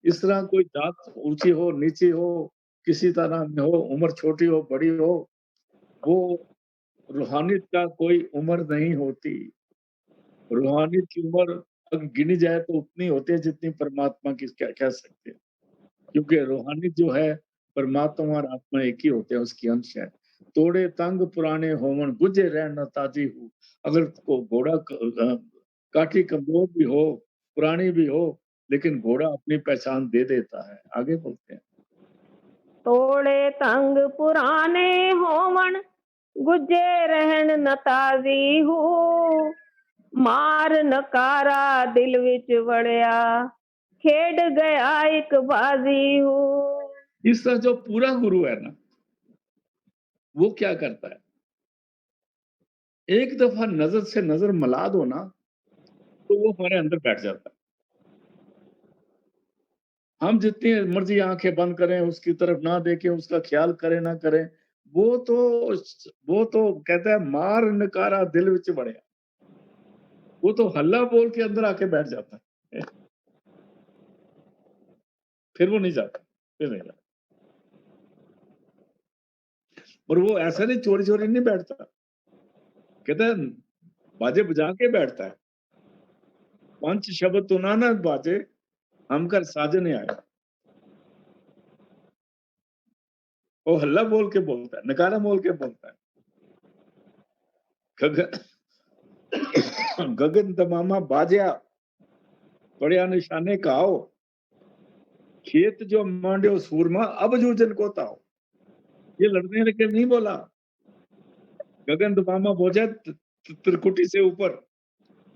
इस तरह कोई जात ऊँची हो, नीची हो, किसी तरह में हो, उम्र छोटी हो, बड़ी हो, वो रूहानियत का कोई उम्र नहीं होती। रूहानियत की उम्र अगर गिनी जाए तो उतनी होती है जितनी परमात्मा की कह सकते हैं। क्योंकि रूहानियत जो है परमात्मा और आत्मा एक ही होते हैं, उसकी अंश है। तोड़े तंग पुराने होवन गुजे रहन न ताजी हूँ। अगर को घोड़ा काठी कमज़ोर भी हो, पुरानी भी हो, लेकिन घोड़ा अपनी पहचान दे देता है। आगे बोलते हैं।
तोड़े तंग पुराने होवन गुजे रहन न ताज़ी हूँ मार नकारा दिल विच वड़िया खेड गया एक बाजी हूँ।
इस तरह जो पूरा गुरु है ना, वो क्या करता है? एक दफ़ा नज़र से नज़र मिला दो ना, तो वो हमारे अंदर बैठ जाता है। हम जितनी मर्ज़ी आँखें बंद करें, उसकी तरफ ना देखें, उसका ख़्याल करें ना करें, वो तो कहता है मार नकारा दिल विच वड़िया। वो तो हल्ला बोल के अंदर आके बैठ जाता है। फिर वो नहीं जाता, फिर नहीं जाता। और वो ऐसा नहीं चोरी-चोरी नहीं बैठता। कहता है बाजे बजा के बैठता है। पंच शब्द तो ना बाजे, हम कर साजन आए। वो हल्ला बोल के बोलता है, नकारा बोल के बोलता है। गग गगन तमामा बाजया, पड़िया निशाने कहाओ, खेत जो मांड्यो सूरमा, अब जूझन को ताओ। ये लड़ने के नहीं बोला। गगन तमामा बोझा त्रिकुटी से ऊपर,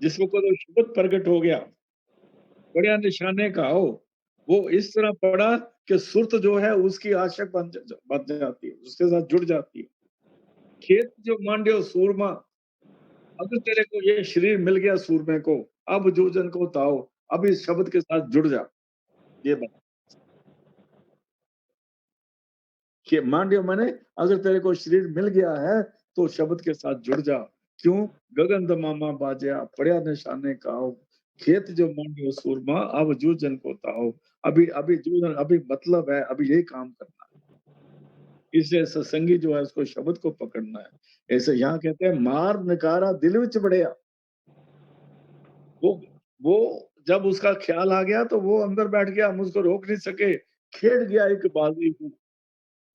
जिसको को शब्द प्रकट हो गया, पड़िया निशाने कहाओ। वो इस तरह पड़ा कि सुरत जो है उसकी आशक बन जाती है, उसके साथ जुड़ जाती है। खेत जो मांड्यो सूरमा, अगर तेरे को ये शरीर मिल गया सूरमे को, अब जूझन को ताओ, अब इस शब्द के साथ जुड़ जा। ये बता कि मांड्यो माने अगर तेरे को शरीर मिल गया है तो शब्द के साथ जुड़ जा। क्यों? गगन दमामा बाजया पड़या निशाने काओ, खेत जो मांड्यो सूरमा अब जूझन को ताओ। अभी अभी जूझन अभी मतलब है, अभी यही काम करना है। इसलिए सत्संगी जो है उसको शब्द को पकड़ना है। ऐसे यहाँ कहते हैं मार नकारा दिल विच बढ़िया। वो वो जब उसका ख्याल आ गया तो वो अंदर बैठ गया, हम उसको रोक नहीं सके। खेड़ गया एक बाजी को,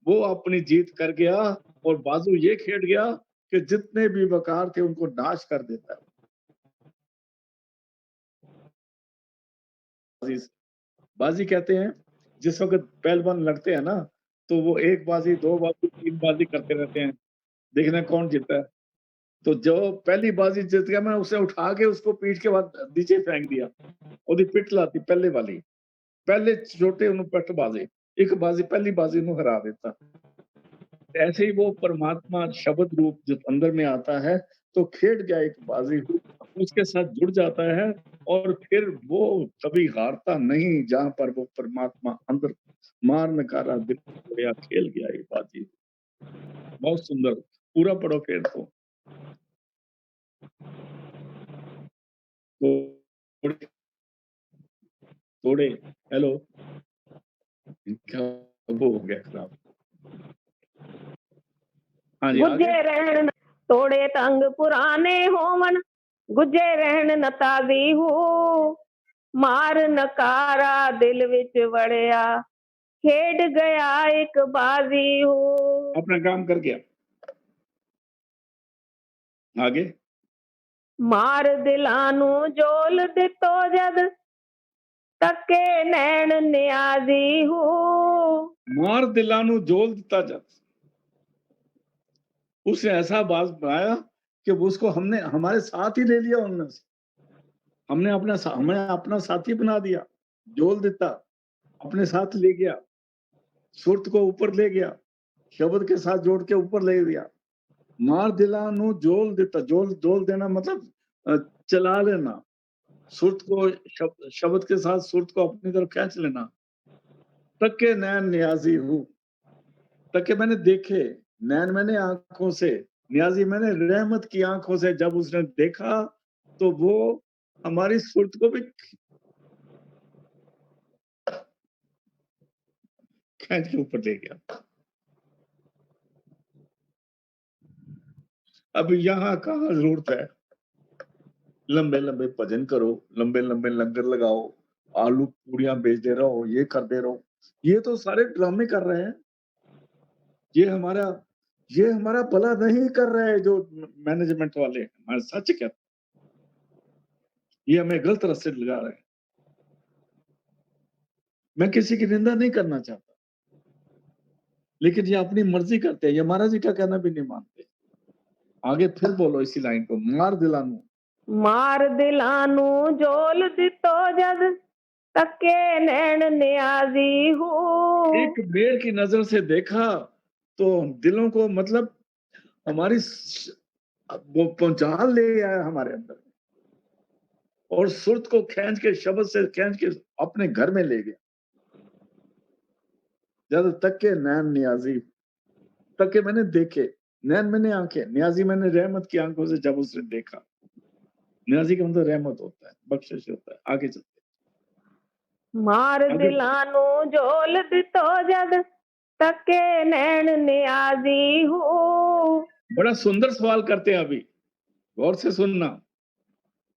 वो अपनी जीत कर गया और बाजू ये खेड़ गया कि जितने भी वकार थे उनको नाश कर देता है। बाजी बाजी कहते हैं जिस वक़्त पहलवान लड़ते हैं ना, तो वो 1 बाजी, 2 बाजी, 3 बाजी करते रहते हैं, देखना कौन जीतता है। तो जो पहली बाजी जीत गया मैंने उसे उठा के उसको पीठ के बाद नीचे फेंक दिया। ओदी पिठ लाती पहले वाली। पहले छोटे उन्होंने पिठ बाजी, एक बाजी पहली बाजी ਨੂੰ हरा देता। ऐसे ही वो परमात्मा शब्द रूप जब अंदर में आता है, तो खेड़ गया एक बाजी उसके साथ जुड़ जाता है और फिर वो कभी हारता नहीं, जहाँ पर वो परमात्मा अंदर मार नकारा दिल गया, खेल गया ये बाजी। बहुत सुंदर, पूरा पढ़ो फिर तो। थोड़े थोड़े हेलो, इनका वो हो गया खराब। हाँ जी, आगे?
गुजे रहन तोड़े तंग पुराने होवन गुजे रहन न ताज़ी हूँ मार नकारा दिल विच वड़िया खेड गया एक बाजी हूँ।
अपना काम कर गया। आगे?
मार दिलां नू जोल दितो जद तके नैन न्याजी हूँ।
मार दिला नू जोल दिता जद, उसने ऐसा बाज बनाया कि उसको हमने हमारे साथ ही ले लिया उनमें से, हमें अपना साथी बना दिया, जोल दिता, अपने साथ ले गया, सुरत को ऊपर ले गया, शब्द के साथ जोड़ के ऊपर ले गया। मार दिला नू जोल दिता, जोल देना मतलब चला लेना, सुरत को शब्द के साथ सुरत को अपनी तरफ खींच लेना। तके नैन न्याजी हूँ, तके मैंने देखे, नैन मैंने आंखों से, न्याजी मैंने रहमत की आंखों से। जब उसने देखा तो वो हमारी सुरत को भी खींच के ऊपर ले गया। अब यहाँ कहाँ जरूरत है लंबे लंबे भजन करो, लंबे लंबे लंगर लगाओ, आलू पूड़ियां बेचते रहो, ये करते रहो। ये तो सारे ड्रामे कर रहे हैं। ये हमारा भला नहीं कर रहे हैं जो मैनेजमेंट वाले, मैं सच कहता, ये हमें गलत रास्ते लगा रहे हैं। मैं किसी की निंदा नहीं करना चाहता, लेकिन ये अपनी मर्जी करते हैं, ये महाराज जी का कहना भी नहीं मानते। आगे फिर बोलो इसी लाइन को, मार दिलानू,
मार दिलानू जोल दितो जद, तके नैन न्याजी हूँ।
एक मेल की नजर से देखा तो दिलों को मतलब हमारी वो पहुंचा ले आया हमारे अंदर, और सुरत को खींच के, शब्द से खींच के अपने घर में ले गया। जब तक के नैन न्याजी, तक के मैंने देखे, नैन मैंने आंखें, न्याजी मैंने रहमत की आंखों से जब उसने देखा। न्याजी का मतलब रहमत होता है, बख्शिश होता है। आगे चलते,
मार
आगे
दिलानू जोल दितो जद, तके नैन न्याजी हूँ।
बड़ा सुंदर सवाल करते हैं अभी, गौर से सुनना।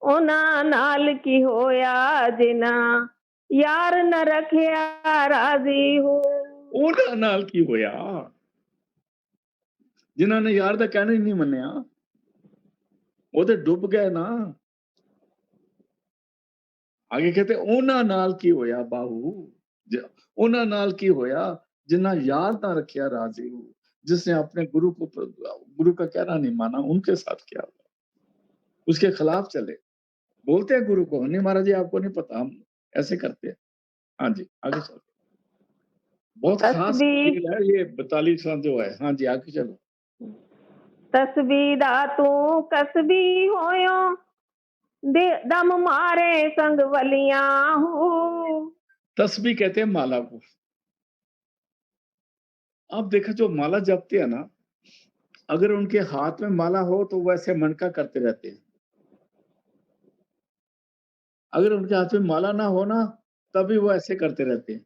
उना नाल की होया जिना, यार न रखिया राजी हूँ।
ਉਹਨਾਂ ਨਾਲ ਕੀ ਹੋਇਆ ਜਿਨ੍ਹਾਂ ਨੇ ਯਾਰ ਦਾ ਕਹਿਣਾ ਹੀ ਨਹੀਂ ਮੰਨਿਆ, ਉਹ ਤੇ ਡੁੱਬ ਗਏ ਨਾ। आगे कहते ਉਹਨਾਂ ਨਾਲ ਕੀ ਹੋਇਆ ਬਾਹੂ, ਉਹਨਾਂ ਨਾਲ ਕੀ ਹੋਇਆ जिन्ना याद ना रखिया राजी हूँ, जिसने अपने गुरु का कहना नहीं माना, उनके साथ क्या हुआ, उसके खिलाफ चले। बोलते हैं गुरु को, नहीं महाराज जी आपको नहीं पता, हम ऐसे करते हैं। हाँ जी आगे चलो, बहुत खास खेल है ये 42वां जो है। हाँ जी आगे चलो।
तस्बीदा तू कसबी होयो, दम मारे संग वलियां हूँ।
तस्बी कहते हैं माला को। आप देखो जो माला जपते हैं ना, अगर उनके हाथ में माला हो तो वैसे मनका करते रहते हैं, अगर उनके हाथ में माला ना हो ना तभी वो ऐसे करते रहते हैं।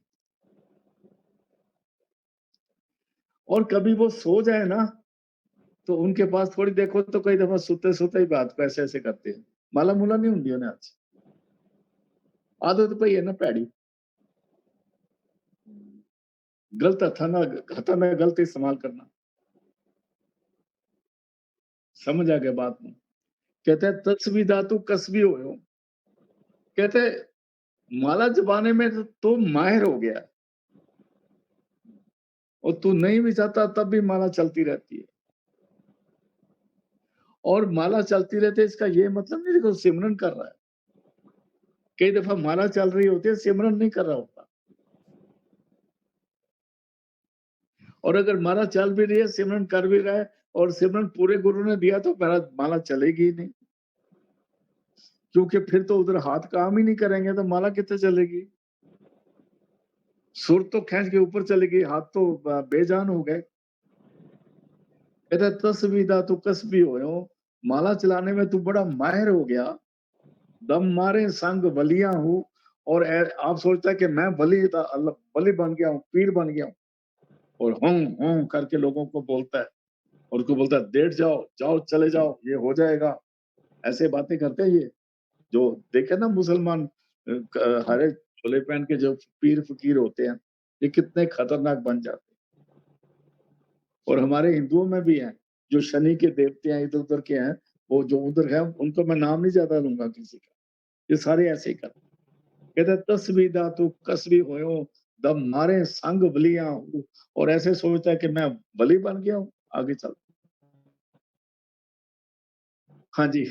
और कभी वो सो जाए ना तो उनके पास थोड़ी देखो तो कई दफा सोते सोते ही बात को ऐसे ऐसे करते हैं। माला मूला नहीं होंगी उन्हें आज, आदत पई है ना पैड़ी, गलत हथा ना गलत इस्तेमाल करना। समझ आ गया बात में। कहते हैं तस्बी धातु कसबी हो, कहते माला जबाने में तो माहिर हो गया, और तू नहीं भी चाहता तब भी माला चलती रहती है। और माला चलती रहती है इसका ये मतलब नहीं देखो सिमरन कर रहा है, कई दफा माला चल रही होती है सिमरन नहीं कर रहा होता। और अगर माला चल भी रही है, सिमरन कर भी रहा है, और सिमरन पूरे गुरु ने दिया तो माला चलेगी ही नहीं, क्योंकि फिर तो उधर हाथ काम ही नहीं करेंगे तो माला कितने चलेगी। सुर तो खींच के ऊपर चलेगी, हाथ तो बेजान हो गए। कहता तस्वीदा तू कसबी हो, माला चलाने में तू बड़ा माहिर हो गया, दम मारे संग बलियां हूँ। और आप सोचता है कि मैं बलि बन गया हूँ, पीर बन गया हूँ, और हूं करके लोगों को बोलता है, और उसको बोलता है देख जाओ चले जाओ ये हो जाएगा। ऐसे बातें करते हैं ये जो देखे ना मुसलमान हरे छोले पहन के जो पीर फकीर होते हैं, ये कितने खतरनाक बन जाते हैं। और हमारे हिंदुओं में भी हैं जो शनि के देवते हैं, इधर उधर के हैं, वो जो उधर है उनको मैं नाम नहीं ज्यादा लूंगा किसी का, ये सारे ऐसे ही करते हैं। कहता तस्वी दा तू कसवी होयो द मारे संग बलियां हूँ, और ऐसे सोचता है कि मैं बलि बन गया हूँ। आगे चल। हाँ जी।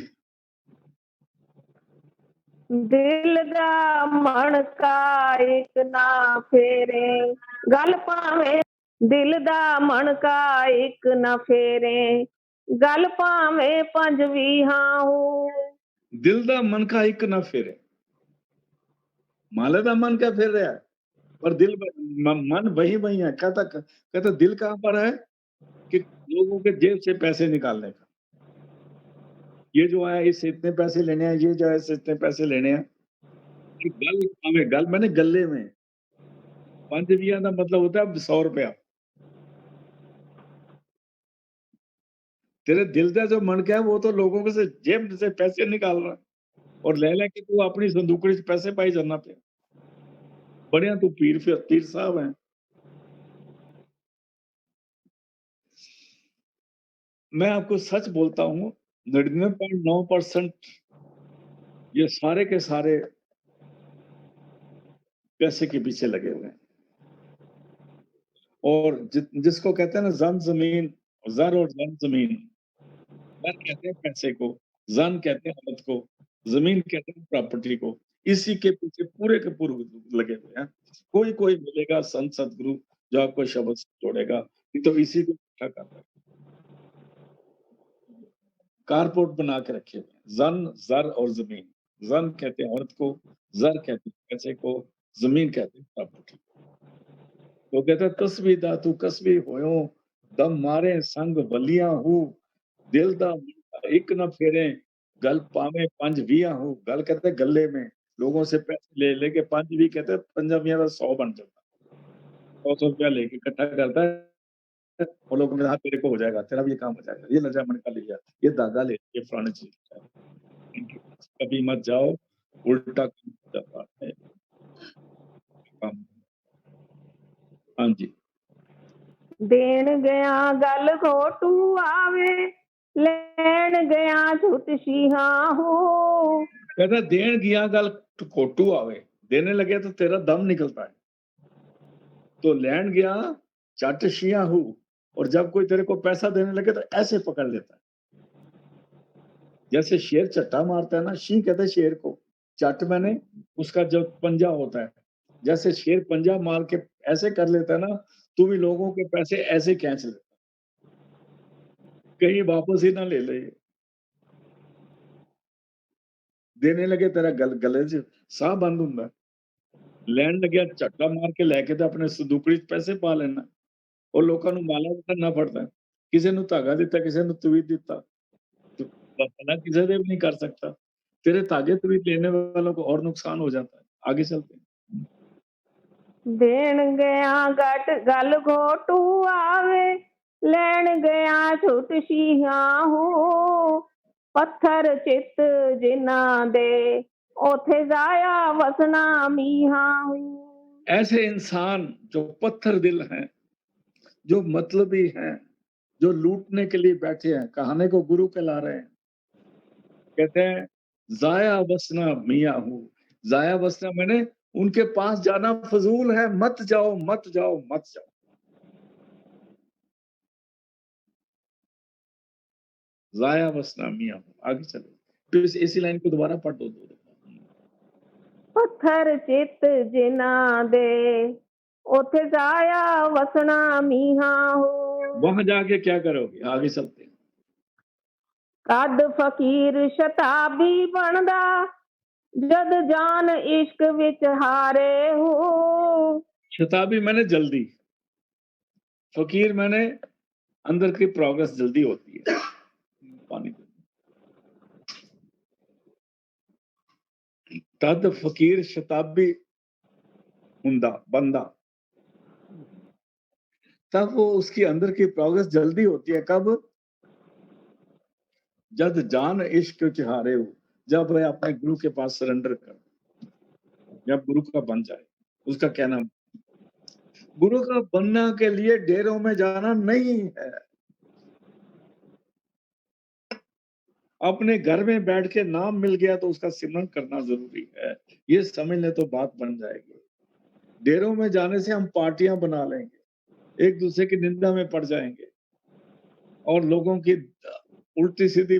ਦਿਲ ਦਾ ਮਣਕਾ ਇੱਕ ਨਾ ਫੇਰੇ, ਗੱਲ ਭਾਵੇਂ ਦਿਲ ਦਾ ਮਣਕਾ ਇੱਕ ਨਾ ਫੇਰੇ, ਗੱਲ ਭਾਵੇਂ ਪੰਜ ਵੀਹਾਂ ਹੋ।
दिल दा मन का एक ना फेरे, माले दा मन क्या फेर रहा है, पर दिल मन वही वही है। कहता दिल कहाँ पर है कि लोगों के जेब से पैसे निकालने का। ये जो है इससे इतने पैसे लेने हैं, ये जो है इससे इतने पैसे लेने हैं। कि गल हमें गल मैंने गले में 5 रुपया का मतलब होता है 100 रुपया। तेरे दिल का जो मन क्या है वो तो लोगों के से जेब से पैसे निकाल रहा है, और ले के तू अपनी संदूकड़ी से पैसे पाई जाना पे। बढ़िया तू पीर साहब है। मैं आपको सच बोलता हूँ, 99.9% ये सारे के सारे पैसे के पीछे लगे हुए हैं। और जिसको कहते हैं ना जन जमीन, जर और जन जमीन, जर कहते हैं पैसे को, जन कहते हैं औरत को, जमीन कहते हैं प्रॉपर्टी को। इसी के पीछे पूरे के पूरे लगे हुए हैं। कोई मिलेगा संत सदगुरु जो आपको शब्द से जोड़ेगा, नहीं तो इसी को इकट्ठा कर रहा है। कारपोर्ट बना के रखे हुए हैं, जन, जर और जमीन। जन कहते हैं औरत को, जर कहते हैं पैसे को, जमीन कहते हैं प्रॉपर्टी। तो कहता तस्वी दा तू कसवी होयो दम मारे संग बलियां हूँ, दिल दा एक न फेरे, गल पावे 5 20 हूँ। गल कहते हैं गले में, लोगों से पैसे ले लेके 5 20 कहते हैं 5 का 100 बन जाता है। 100 रुपया लेके इकट्ठा करता है, और लोगों ने कहा तेरे को हो जाएगा, तेरा भी ये काम हो जाएगा, ये लजा मन का लिया, ये धागा ले, ये फलानी चीज इनके पास कभी मत जाओ, उल्टा जाता है काम। हाँ जी।
ਦੇਣ ਗਿਆ ਗੱਲ ਖੋਟੂ ਆਵੇ, ਲੈਣ ਗਿਆ ਝੂਠ ਸ਼ੀਹਾਂ ਹੋ।
कहता देन गया गल कोटू आवे, देने लगे तो तेरा दम निकलता है, तो लैंड गया चट शिया हूँ, और जब कोई तेरे को पैसा देने लगे तो ऐसे पकड़ लेता है। जैसे शेर चट्टा मारता है ना, शी कहते हैं शेर को, चट मैंने उसका जो पंजा होता है, जैसे शेर पंजा मार के ऐसे कर लेता है ना, तू भी लोगों के पैसे ऐसे खींच लेता, कहीं वापस ही ना ले ले। देने लगे तेरा गले च साह बंद हुंदा, लैन लग्या झटका मार के लैके ते अपने संदूकड़ी च पैसे पा लेना, और लोकां नूं माला करना पड़ता है। किसी नूं धागा दिता, किसी नूं तवीत दिता, तो भला किसी दे भी नहीं कर सकता। तेरे धागे तवीत लेने वालों को और नुकसान हो जाता है। आगे चलते हैं।
ਦੇਣ ਗਿਆ ਗੱਲ ਖੋਟੂ ਆਵੇ, ਲੈਣ ਗਿਆ ਝੂਠ ਸ਼ੀਹਾਂ ਹੋ। ਪੱਥਰ ਚਿੱਤ ਜਿਨ੍ਹਾਂ ਦੇ, ਉਥੇ ਜਾਇਆ ਵਸਣਾ ਮੀਹਾਂ ਹੋ।
ऐसे इंसान जो पत्थर दिल हैं, जो मतलबी हैं, जो लूटने के लिए बैठे हैं, कहाने को गुरु कहला रहे हैं, कहते हैं जाया बसना मियाँ हूँ। जाया बसना मैंने उनके पास जाना फजूल है, मत जाओ मत जाओ मत जाओ। जाया बसना मियाँ हूँ। आगे चलो, फिर इसी लाइन को दोबारा पढ़ दो।
ਪੱਥਰ ਚਿੱਤ ਜਿਨ੍ਹਾਂ ਦੇ, ਉਥੇ ਜਾਇਆ ਵਸਣਾ ਮੀਹਾਂ ਹੋ।
वहां जाके क्या करोगे? आगे चलते हैं।
ਕਦ ਫਕੀਰ ਸ਼ਤਾਬੀ ਬਣਦਾ, जद जान इश्क विच हारे हो।
शताबी मैंने जल्दी, फकीर मैंने अंदर की प्रोग्रेस जल्दी होती है। पानी तद फकीर शताबी हुंदा बंदा, तब वो उसकी अंदर की प्रोग्रेस जल्दी होती है। कब? जद जान इश्क विच हारे हो, जब वह अपने गुरु के पास सरेंडर कर, जब गुरु का बन जाए। उसका कहना गुरु का बनना के लिए डेरों में जाना नहीं है। अपने घर में बैठ के नाम मिल गया तो उसका सिमरन करना ज़रूरी है। ये समझ लें तो बात बन जाएगी। डेरों में जाने से हम पार्टियाँ बना लेंगे, एक-दूसरे की निंदा में पड़ जाएँगे और लोगों की उल्टी-सीधी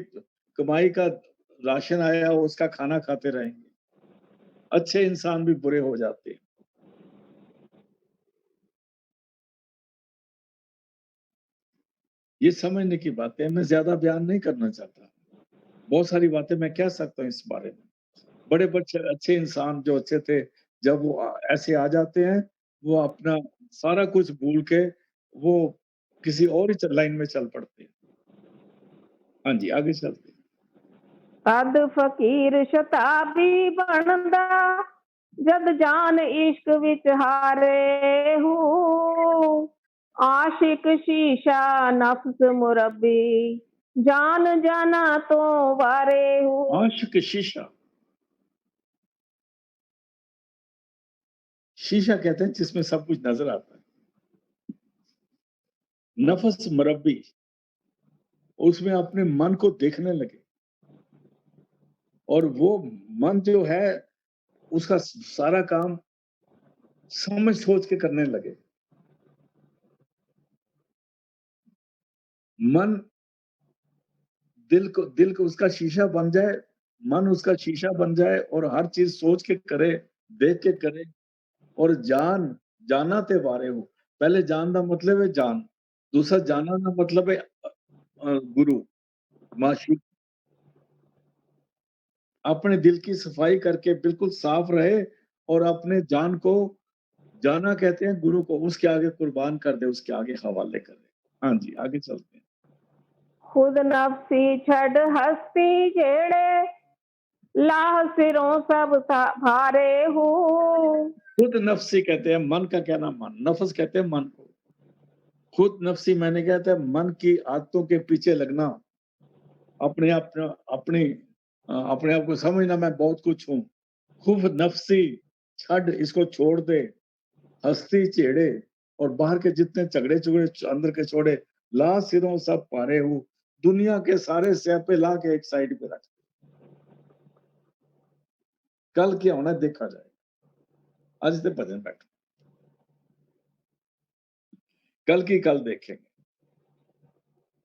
कमाई का राशन आया हो उसका खाना खाते रहेंगे। अच्छे इंसान भी बुरे हो जाते हैं। ये समझने की बात है, मैं ज़्यादा बयान नहीं करना चाहता। बहुत सारी बातें मैं कह सकता हूँ इस बारे में। बड़े बच्चे अच्छे इंसान जो अच्छे थे, जब वो ऐसे आ जाते हैं, वो अपना सारा कुछ भूल के वो किसी और ही लाइन में चल पड़ते हैं। हाँ जी, आगे चलते हैं।
तद फकीर शताबी बनदा जद जान इश्क विच हारे हूँ आशिक शीशा नफ्स मुरब्बी जान जाना तो वारे हूँ।
आशिक शीशा, शीशा कहते हैं जिसमें सब कुछ नज़र आता है। नफ़्स मुरब्बी, उसमें अपने मन को देखने लगे और वो मन जो है उसका सारा काम समझ सोच के करने लगे। मन दिल को उसका शीशा बन जाए, मन उसका शीशा बन जाए और हर चीज़ सोच के करे, देख के करे और जाना ते वारे हो। पहले जान दा मतलब है जान, दूसरा जाना दा मतलब है गुरु, माशूक। अपने दिल की सफाई करके बिल्कुल साफ रहे और अपने जान को जाना कहते हैं गुरु को, उसके आगे कुर्बान कर दे, उसके आगे हवाले कर दे। हाँ जी, आगे चलते हैं।
खुद नफ्सी छड़ हस्ती जेड़े लाह सिरों सब भारे हूँ।
खुद नफ्सी कहते हैं, मन का क्या नाम मन, नफ्स कहते हैं मन को। खुद नफ्सी मैंने कहता है मन की आदतों के पीछे लगना, अपने आप अपने आप को समझना मैं बहुत कुछ हूँ। खुद नफ्सी छड़ इसको छोड़ दे, हस्ती छेड़े और बाहर के जितने झगड़े-चुगड़े अंदर के छोड़े, ला सिरों सब पारे हूँ, दुनिया के सारे स्यापे ला के एक साइड पे रख। कल क्या होना देखा जाएगा। आज ते भजन बैठो, कल की कल देखेंगे।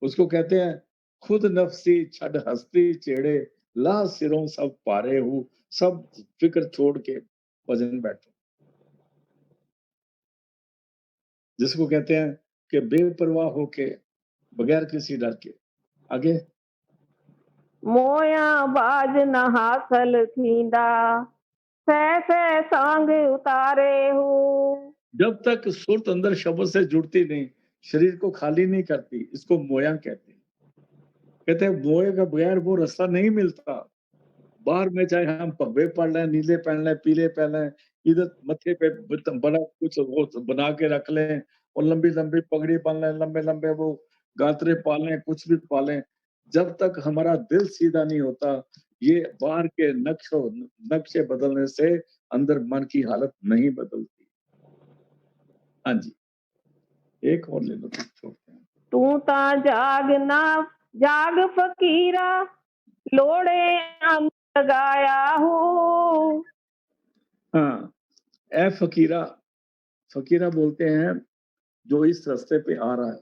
उसको कहते हैं खुद नफ्सी छड़ हस्ती छेड़े, ला सिरों सब पारे हूँ, सब फिक्र छोड़ के भजन बैठो। जिसको कहते हैं कि बेपरवाह होके, बगैर किसी डर के। आगे
मोया बाज न हासिल थींदा सह सह सांग उतारे हूँ।
जब तक सुरत अंदर शब्द से जुड़ती नहीं, शरीर को खाली नहीं करती, इसको मोया कहते हैं। कहते हैं मोए का बगैर वो रास्ता नहीं मिलता। बाहर में चाहे हम भगवे पढ़ लें, नीले पहन लें, पीले पहन लें, इधर मत्थे पे बड़ा कुछ वो बना के रख लें और लंबी-लंबी पगड़ी बाँध लें, लंबे-लंबे वो गातरे पालें, कुछ भी पालें। जब तक हमारा दिल सीधा नहीं होता, ये बाहर के नक्शे बदलने से अंदर मन की हालत नहीं बदलती। हाँ जी, एक और ले लो फिर छोड़ते हैं।
तू ता जाग ना जाग फकीरा लोड़े अंग लगाया हूँ।
हाँ, ए फकीरा, फकीरा बोलते हैं जो इस रास्ते पे आ रहा है,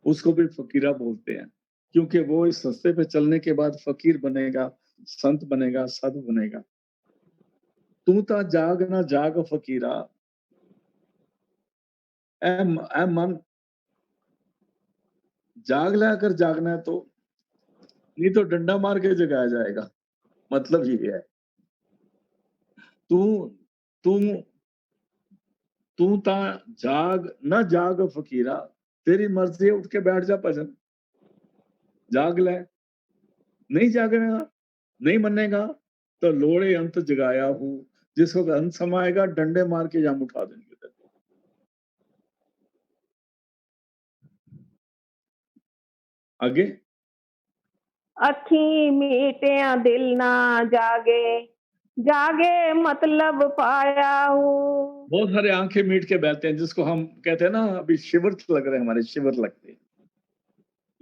उसको भी फकीरा बोलते हैं, क्योंकि वो इस रास्ते पे चलने के बाद फकीर बनेगा, संत बनेगा, साधु बनेगा। तू ता जाग ना जाग फकीरा, ए मन जाग ले अगर जागना है तो, नहीं तो डंडा मार के जगाया जाएगा। मतलब ये है। तू तू तू ता जाग ना जाग फकीरा, तेरी मर्ज़ी है उठ के बैठ जा भजन, जाग ले। नहीं जागेगा, नहीं मनेगा तो लोड़े अंत जगाया हूँ, जिसको अंत समाएगा डंडे मार के जाम उठा देंगे तेरे को। आगे
अखी मीटिया दिल ना जागे जागे मतलब पाया हूँ।
बहुत सारे आंखें मीट के बैठते हैं जिसको हम कहते हैं ना अभी शिवर लग रहे हैं हमारे शिवर लगते हैं।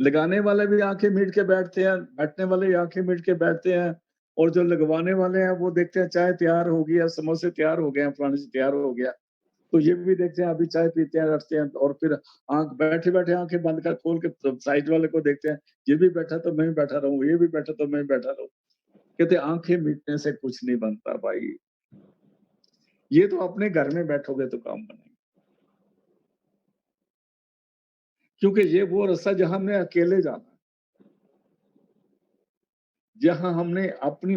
लगाने वाले भी आंखें मीट के बैठते हैं, बैठने वाले भी आंखें मीट के बैठते हैं, और जो लगवाने वाले हैं वो देखते हैं चाय तैयार हो गई है, समोसे तैयार हो गए हैं, फलाने से तैयार हो गया, तो ये भी देखते हैं अभी चाय पीते हैं, रखते हैं, और फिर आंख बैठे बैठे आंखें बंद कर खोल के साइड वाले को देखते हैं, ये भी बैठा तो मैं भी बैठा रहूं, ये भी बैठा तो मैं भी बैठा रहूं। कहते आंखें मीटने से कुछ नहीं बनता भाई, ये तो अपने घर में बैठोगे तो काम बनेगा, क्योंकि ये वो रास्ता जहां हमने अकेले जाना, जहां हमने अपनी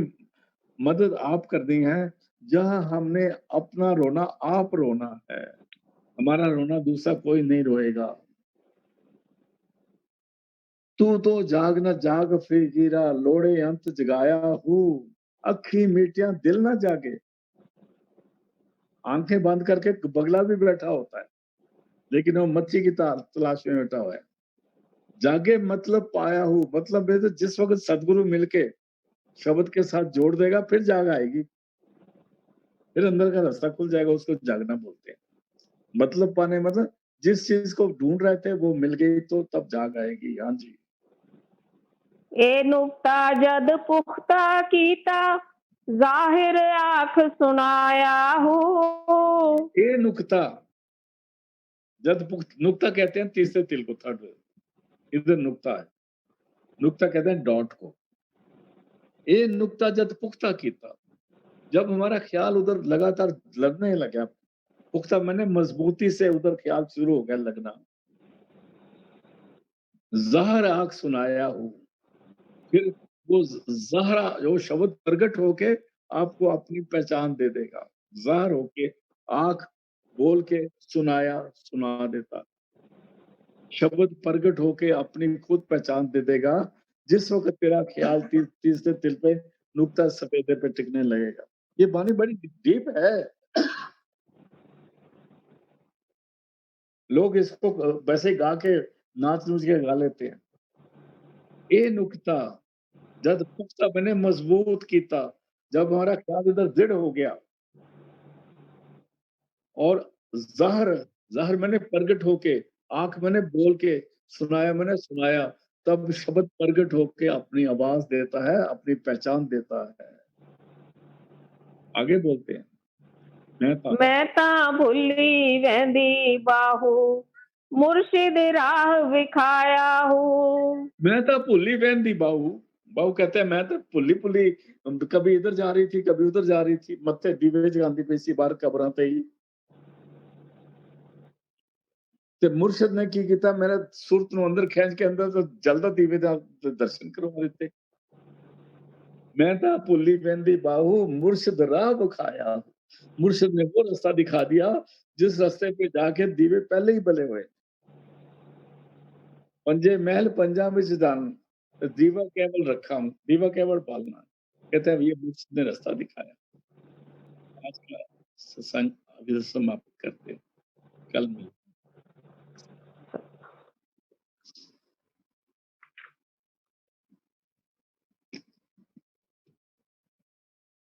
मदद आप करनी है, जहां हमने अपना रोना आप रोना है, हमारा रोना दूसरा कोई नहीं रोएगा। तू तो जाग न जाग फिकीरा, लोड़े अंत जगाया हूँ, अखी मीटियां दिल ना जागे। आंखें बंद करके बगला भी बैठा होता है, लेकिन वो मच्छी की तलाश में बैठा हुआ है। जागे मतलब पाया हूँ, मतलब है तो जिस वक्त सदगुरु मिलके शब्द के साथ जोड़ देगा, फिर जाग आएगी, फिर अंदर का रास्ता खुल जाएगा, उसको जागना बोलते हैं। मतलब पाने मतलब जिस चीज को ढूंढ रहे थे वो मिल गई तो तब जाग आएगी। हाँ जी।
ए नुक्ता जद पुख्ता कीता, जाहिर आंख सुनाया हूँ।
ये नुक्ता जद पुख्त, नुक्ता कहते हैं तीसरे तिल को, थर्ड, इधर नुक्ता है, नुक्ता कहते हैं डॉट को। ये नुक्ता जद पुख्ता कीता, जब हमारा ख्याल उधर लगातार लगने लगा, पुख्ता मैंने मजबूती से उधर ख्याल शुरू हो गया लगना, जहर आंख सुनाया हूँ, फिर वो ज़हरा जो शब्द प्रकट होके आपको अपनी पहचान दे देगा। ज़ाहिर होके आँख बोल के सुना देता। शब्द प्रकट होके अपनी खुद पहचान दे देगा। जिस वक़्त तेरा ख्याल तीसरे तिल पे नुक्ता सफेदे पे टिकने लगेगा। ये वाणी बड़ी डीप है। लोग इसको वैसे ही गा के नाच-नूच के गा लेते हैं। ए नुक्ता जद पुख्ता मैंने मजबूत कीता, जब हमारा ख्याल इधर दृढ़ हो गया और ज़हर ज़हर मैंने प्रगट होके, आँख मैंने बोल के, मैंने सुनाया, तब शब्द प्रगट होके अपनी आवाज़ देता है, अपनी पहचान देता है। आगे बोलते हैं, मैं था
मैं ता भुल्ली वेंदी बाहू, मुर्शिद राह विखाया हूँ।
मैं था भुल्ली बहन दी बाहू। बाहू कहते हैं मैं तो भुल्ली-भुल्ली कभी इधर जा रही थी, कभी उधर जा रही थी, मत्थे दीवे जगांदी पई सी बाहर कबरां ते ही। ਤੇ ਮੁਰਸ਼ਿਦ ਨੇ ਕੀ ਕੀਤਾ, ਮੇਰੇ ਸੁਰਤ ਨੂੰ ਅੰਦਰ ਖਿੱਚ ਕੇ ਅੰਦਰ ਤੋਂ ਜਲਦਾ ਦੀਵੇ ਦਾ ਦਰਸ਼ਨ ਕਰਵਾ ਦਿੱਤੇ। मैं था भुल्ली बहंदी बाहू, मुर्शिद राह विखाया। मुर्शिद ने वो रास्ता दिखा दिया जिस रास्ते पे जाके दीवे पहले ही बले हुए। पंजे महल पंजा विच दान, दीवा केवल रखा हूँ, दीवा केवल पालना। कहते हैं ये मुर्शिद ने रास्ता दिखाया। आज का सत्संग अभी समाप्त करते हैं। कल मिलते हैं।